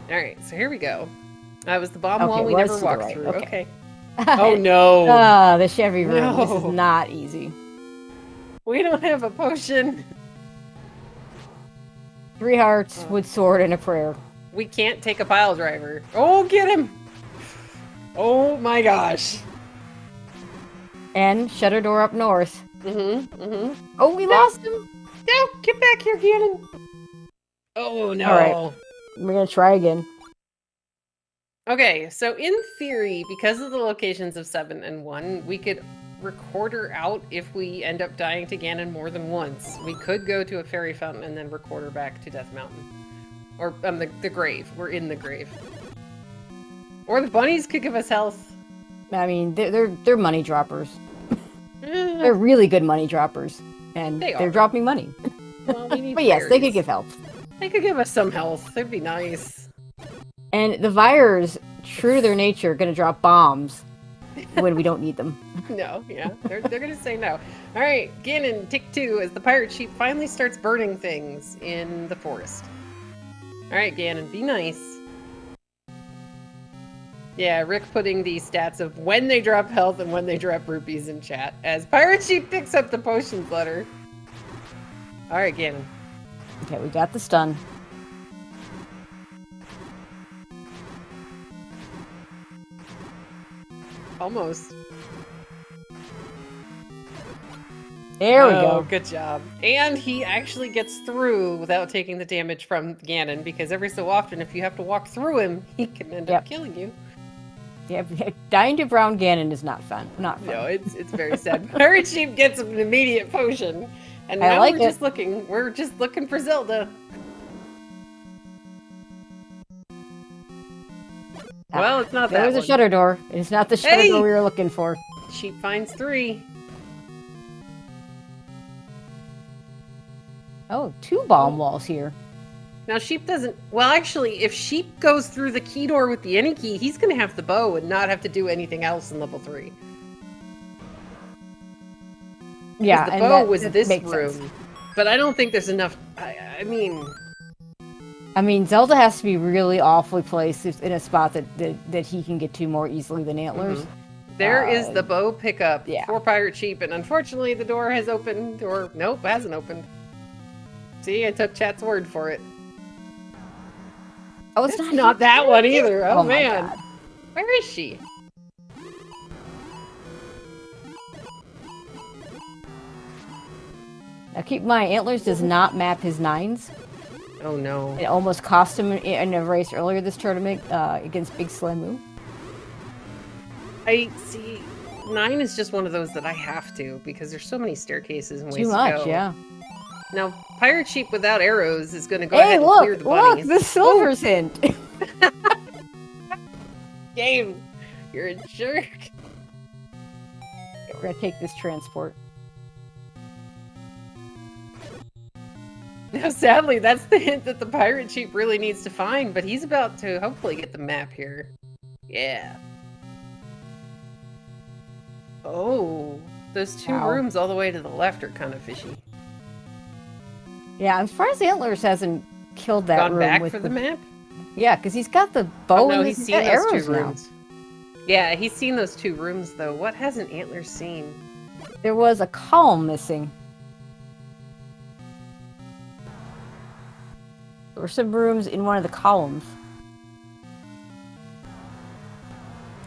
Alright, so here we go. That was the bomb wall we never walked through. Okay. Oh no! The Chevy room. No. This is not easy. We don't have a potion. 3 hearts, wood sword, and a prayer. We can't take a pile driver. Oh, get him! Oh my gosh. And shutter door up north. Oh, we lost him! No! Get back here, Ganon! Oh no! Alright. We're gonna try again. Okay, so in theory, because of the locations of 7 and 1, we could record her out if we end up dying to Ganon more than once. We could go to a fairy fountain and then record her back to Death Mountain. Or, the grave. We're in the grave. Or the bunnies could give us health. I mean, they're money droppers. They're really good money droppers. And they're dropping money. Well, we need but yes, they could give help. They could give us some health. That'd be nice. And the Vires, true to their nature, are going to drop bombs when we don't need them. No, yeah. They're going to say no. All right, Ganon, take 2 as the Pirate Sheep finally starts burning things in the forest. All right, Ganon, be nice. Yeah, Rick putting the stats of when they drop health and when they drop rupees in chat as Pirate Sheep picks up the potions letter. All right, Ganon. Okay, we got the stun. Almost. There we go. Good job. And he actually gets through without taking the damage from Ganon, because every so often, if you have to walk through him, he can end up killing you. Yeah, dying to brown Ganon is not fun. Not fun. No, it's very sad. Pirate Sheep gets an immediate potion, and now we're just looking. We're just looking for Zelda. Well, it's not that There was a shutter door. It's not the shutter door we were looking for. Sheep finds 3. Oh, 2 bomb walls here. Now, Sheep doesn't... Well, actually, if Sheep goes through the key door with the any key, he's going to have the bow and not have to do anything else in level 3. Yeah, the and bow was that this makes room. sense. But I don't think there's enough... I mean, Zelda has to be really awfully placed in a spot that he can get to more easily than Antlers. Mm-hmm. There is the bow pickup for Pirate Sheep, and unfortunately the door has opened, or nope, hasn't opened. See, I took chat's word for it. Oh, it's not that one either. Oh man. My God. Where is she? Now keep in mind, Antlers does not map his 9s. Oh no. It almost cost him in a race earlier this tournament against Big Slamu. I see. 9 is just one of those that I have to, because there's so many staircases and ways to go. Too much, yeah. Now, Pirate Sheep without arrows is going to go ahead and clear the bunnies. Look, the silver's hint. Game, you're a jerk. We're going to take this transport. Now, sadly, that's the hint that the Pirate Sheep really needs to find, but he's about to hopefully get the map here. Yeah. Oh, those two rooms all the way to the left are kind of fishy. Yeah, I'm surprised Antlers hasn't killed that room. Gone back for the map? Yeah, because he's got the bow and he's seen those two rooms. Yeah, he's seen those 2 rooms, though. What hasn't Antlers seen? There was a column missing. There were some rooms in one of the columns.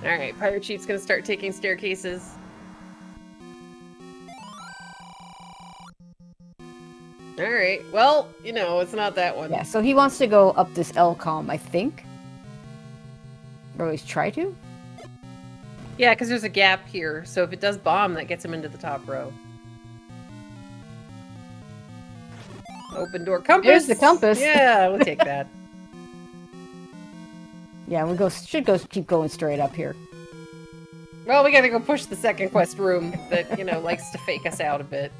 Alright, Pirate Sheep's gonna start taking staircases. Alright, well, you know, it's not that one. Yeah, so he wants to go up this L column, I think. Or at least try to. Yeah, because there's a gap here, so if it does bomb, that gets him into the top row. Open door compass! There's the compass! Yeah, we'll take that. Yeah, we should keep going straight up here. Well, we gotta go push the second quest room that, you know, likes to fake us out a bit.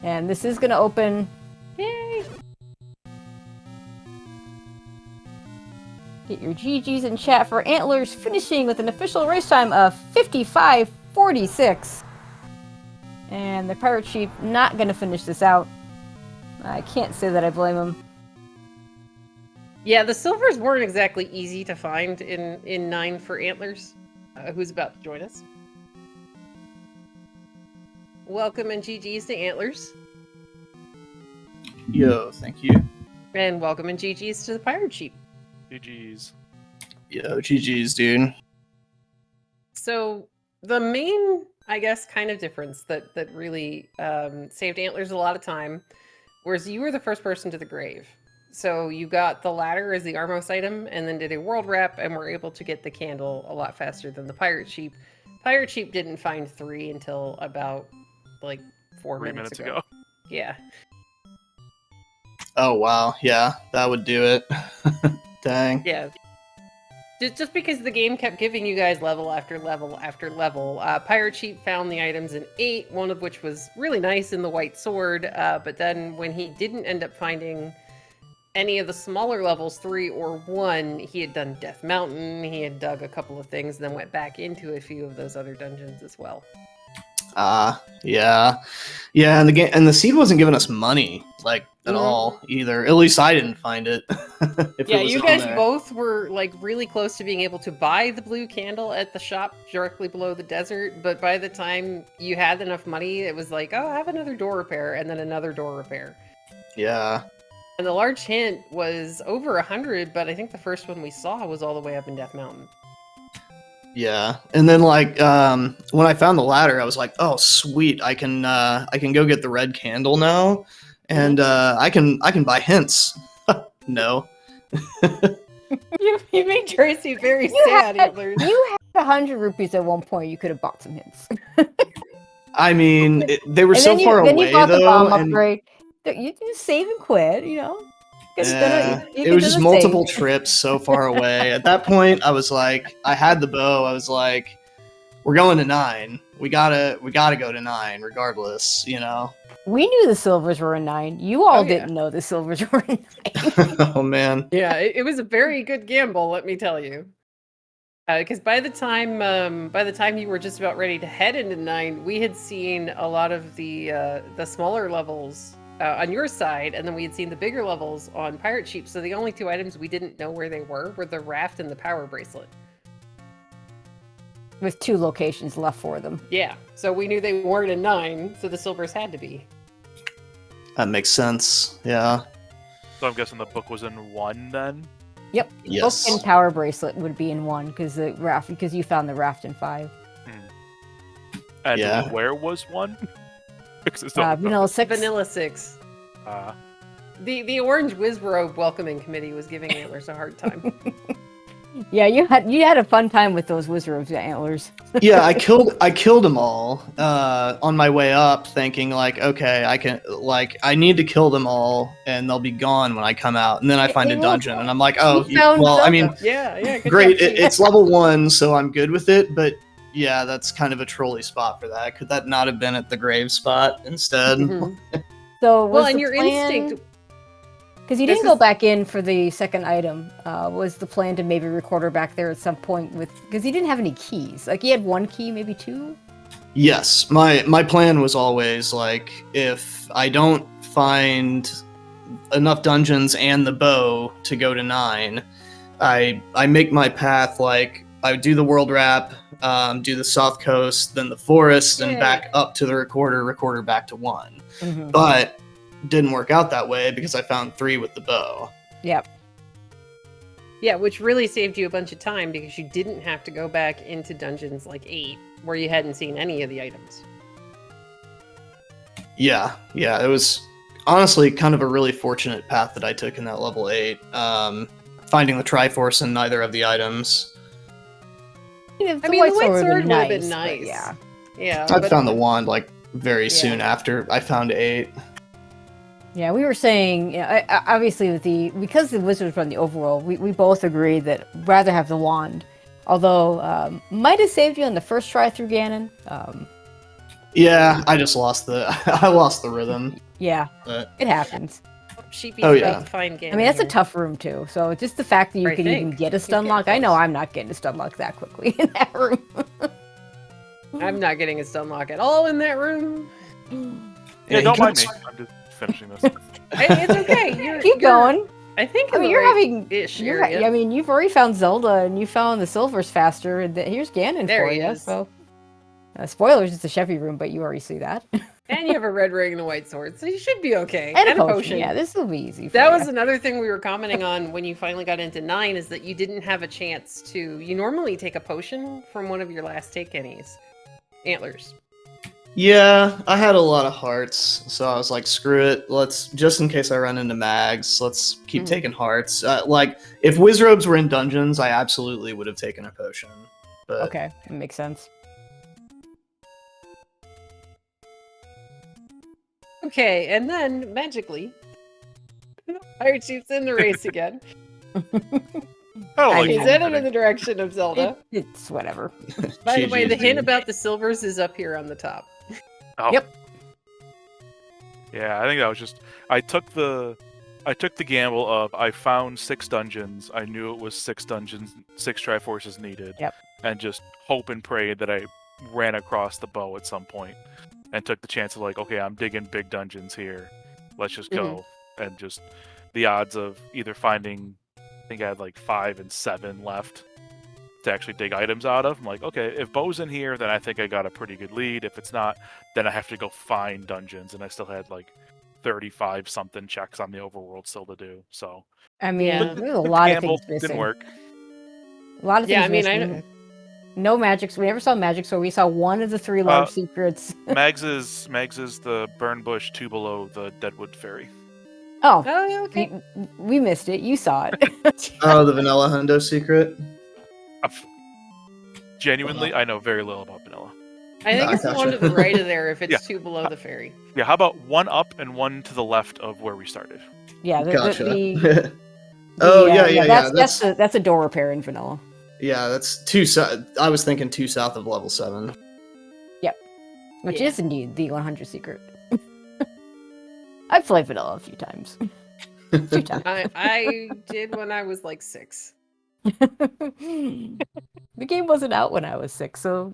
And this is gonna open. Yay! Get your GGs in chat for Antlers finishing with an official race time of 55:46. And the Pirate Sheep not gonna finish this out. I can't say that I blame him. Yeah, the silvers weren't exactly easy to find in 9 for Antlers, who's about to join us. Welcome and GGs to Antlers. Yo, thank you. And welcome and GGs to the Pirate Sheep. GGs. Yo, GGs, dude. So the main, I guess, kind of difference that really saved Antlers a lot of time was you were the first person to the grave. So you got the ladder as the Armos item and then did a world wrap and were able to get the candle a lot faster than the Pirate Sheep. Pirate Sheep didn't find 3 until about, like, 4 minutes ago. Yeah. Oh, wow. Yeah, that would do it. Dang. Yeah. Just because the game kept giving you guys level after level after level. Pirate Sheep found the items in 8, one of which was really nice in the white sword, but then when he didn't end up finding any of the smaller levels, 3 or 1, he had done Death Mountain, he had dug a couple of things, then went back into a few of those other dungeons as well. Yeah, and the seed wasn't giving us money, like, at all, either. At least I didn't find it. Yeah, you guys both were, like, really close to being able to buy the blue candle at the shop directly below the desert, but by the time you had enough money, it was like, oh, have another door repair, and then another door repair. Yeah. And the large hint was over 100, but I think the first one we saw was all the way up in Death Mountain. Yeah, and then, like, when I found the ladder, I was like, oh, sweet, I can go get the red candle now, and I can buy hints. No. You made Tracy very sad, Antlers. You had 100 rupees at one point. You could have bought some hints. I mean, they were so far away, then you bought the bomb and upgrade. You save and quit, you know. Yeah, it was just multiple trips so far away. At that point, I was like, I had the bow. I was like, we're going to 9. we gotta go to 9 regardless, you know. We knew the silvers were in 9. You all Oh, yeah. didn't know the silvers were in 9. Oh man. Yeah, it was a very good gamble, let me tell you. Because by the time you were just about ready to head into 9, we had seen a lot of the smaller levels on your side, and then we had seen the bigger levels on ThePirateSheep. So the only 2 items we didn't know where they were the raft and the power bracelet. With 2 locations left for them. Yeah, so we knew they weren't in 9, so the silvers had to be. That makes sense. Yeah. So I'm guessing the book was in 1 then? Yep. Yes. Book and power bracelet would be in 1 because you found the raft in 5. And Yeah. where was 1? Because it's not- Vanilla 6. Vanilla 6. Uh, The orange Wizrobe welcoming committee was giving Antlers a hard time. Yeah, you had a fun time with those wizards Antlers. Yeah, I killed them all on my way up, thinking like, okay, I need to kill them all, and they'll be gone when I come out. And then I find a dungeon, and I'm like, oh, You found well, I mean, Zelda. Yeah, good great, job, team. it's level 1, so I'm good with it. But yeah, that's kind of a trolley spot for that. Could that not have been at the grave spot instead? Mhm. So was Well, and the your plan, instinct. because you This didn't go is- back in for the second item, was the plan to maybe record her back there at some point because he didn't have any keys. Like he had 1 key, maybe 2. Yes, my plan was always like, if I don't find enough dungeons and the bow to go to 9, I make my path like I do the world wrap, do the south coast, then the forest, and Yay. back up to the recorder back to 1. Mm-hmm. But didn't work out that way because I found 3 with the bow. Yep. Yeah, which really saved you a bunch of time because you didn't have to go back into dungeons like 8 where you hadn't seen any of the items. Yeah, it was honestly kind of a really fortunate path that I took in that level 8. Finding the Triforce in neither of the items. The the white white sword sword would would have been but nice. Yeah. Yeah. I but- found the wand like very soon Yeah. after I found 8. Yeah, we were saying, obviously because the wizards run the overworld, we both agree that rather have the wand. Although might have saved you on the first try through Ganon. Yeah, I just lost the rhythm. Yeah, But it happens. Sheepy's Oh, about yeah. to find Ganon I mean, that's a here. tough room too. So just the fact that you I could even think. get a He's stun getting lock. I know close. I'm not getting a stun lock that quickly in that room. I'm not getting a stun lock at all in that room. yeah, you don't can mind me. also- I'm just finishing this. It's okay. You're, Keep you're- going. I think I mean, you're having. ish You're, area. I mean, you've already found Zelda and you found the silvers faster. And here's Ganon There for he you. is. So, spoilers, it's a Chevy room, but you already see that. And you have a red ring and a white sword, so you should be okay. And a potion. Yeah, this will be easy. For That you. was another thing we were commenting on when you finally got into 9 is that you didn't have a chance to. You normally take a potion from one of your last take any's. Antlers. Yeah, I had a lot of hearts, so I was like, screw it. Let's, just in case I run into mags, let's keep Mhm. taking hearts. Like, if Wizrobes were in dungeons, I absolutely would have taken a potion. But Okay, that makes sense. Okay, and then magically, ThePirateSheep's in the race again. I don't I like mean, He's Golden headed in Wedding. the direction of Zelda. It's whatever. By the way, the GG. hint about the silvers is up here on the top. Oh. Yep. Yeah, I think that was just I took the gamble of I found 6 dungeons. I knew it was 6 dungeons, 6 Triforces needed. Yep. And just hope and pray that I ran across the bow at some point, and took the chance of like, okay, I'm digging big dungeons here. Let's just go. And just the odds of either finding, I think I had like 5 and 7 left to actually dig items out of. I'm like, okay, if bow's in here, then I think I got a pretty good lead. If it's not, then I have to go find dungeons, and I still had like 35 something checks on the overworld still to do. So I mean, Yeah. there's a lot of gamble things missing. didn't work. A lot of things Yeah, I mean, I missing. No magic. We never saw magic, so we saw one of the 3 large secrets. Mags is the burn bush 2 below the Deadwood Ferry. Oh, Oh, okay. we missed it. You saw it. Oh, the Vanilla Hundo secret? Genuinely, I know very little about vanilla. I think I it's the one gotcha. to the right of there if it's Yeah. 2 below the ferry. Yeah, how about 1 up and 1 to the left of where we started? Yeah, Gotcha. Oh, yeah. That's a door repair in vanilla. Yeah, that's I was thinking 2 south of level 7. Yep. which Yeah. is indeed the 100 secret. I've played vanilla a few times. Two times. I did when I was like 6. The game wasn't out when I was 6, so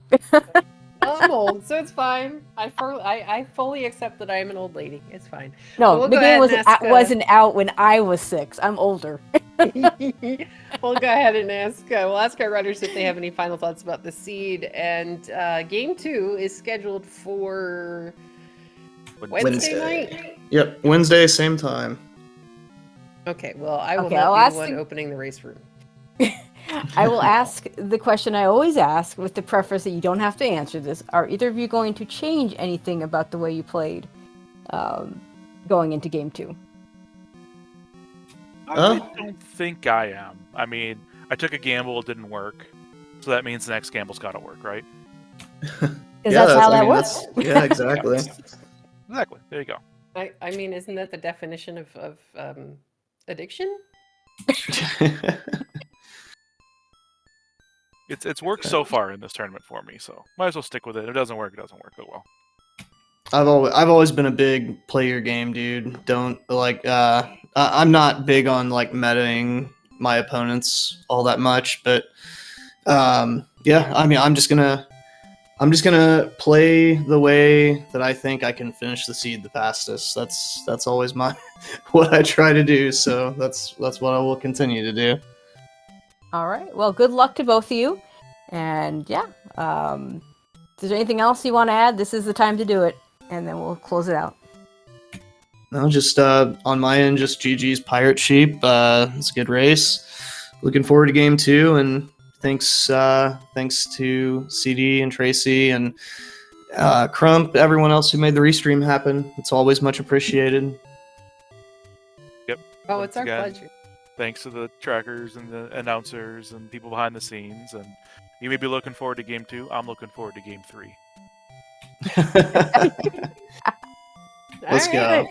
I'm old, so it's fine. I fully accept that I am an old lady. It's fine. no, We'll the go game ahead and ask, wasn't out when I was 6. I'm older. We'll go ahead and ask. We'll ask our runners if they have any final thoughts about the seed. And game 2 is scheduled for Wednesday night. Yep, Wednesday, same time. Okay. Well, I will Okay, not I'll be ask the one the- opening the race room. I will ask the question I always ask with the preface that you don't have to answer this. Are either of you going to change anything about the way you played going into game 2? I don't think I am. I mean, I took a gamble, it didn't work. So that means the next gamble's got to work, right? Because that's how that works. Yeah, exactly. Exactly. There you go. I mean, isn't that the definition of addiction? It's worked so far in this tournament for me, so might as well stick with it. If it doesn't work, it doesn't work. Oh well. I've always been a big play your game dude. Don't like I'm not big on like metaing my opponents all that much, but yeah, I mean I'm just gonna play the way that I think I can finish the seed the fastest. That's always my what I try to do, so that's what I will continue to do. All right. Well, good luck to both of you. And yeah, if there's anything else you want to add, this is the time to do it. And then we'll close it out. No, just on my end, just GG's Pirate Sheep. It's a good race. Looking forward to game 2, and thanks to CD and Tracy and Crump, everyone else who made the restream happen. It's always much appreciated. Yep. Oh, Once it's our again, pleasure. Thanks to the trackers and the announcers and people behind the scenes. And you may be looking forward to game 2. I'm looking forward to game 3. Let's All go. right.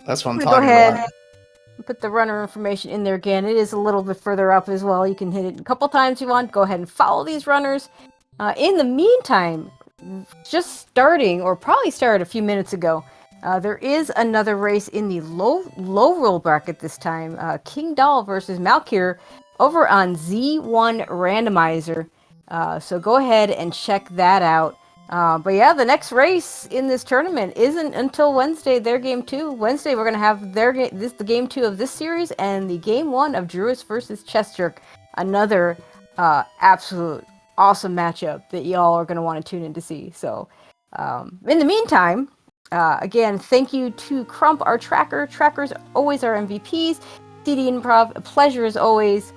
That's what I'm Go talking ahead. about. Put the runner information in there again. It is a little bit further up as well. You can hit it a couple times if you want. Go ahead and follow these runners. In the meantime, just starting, or probably started a few minutes ago, there is another race in the low roll bracket this time. King Doll versus Malkir over on Z1 Randomizer. So go ahead and check that out. But yeah, the next race in this tournament isn't until Wednesday. Their game 2. Wednesday we're gonna have the game 2 of this series and the game 1 of Druis versus Chess Jerk. Another absolute awesome matchup that y'all are gonna want to tune in to see. So in the meantime, again, thank you to Crump, our tracker. Trackers always our MVPs. CD Improv, a pleasure as always.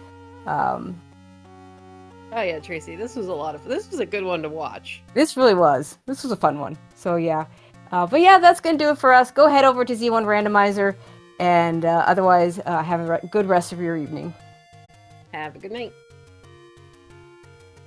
Oh yeah, Tracy, this was a good one to watch. This really was. This was a fun one. So yeah. But yeah, that's going to do it for us. Go head over to Z1 Randomizer. And otherwise, have a good rest of your evening. Have a good night.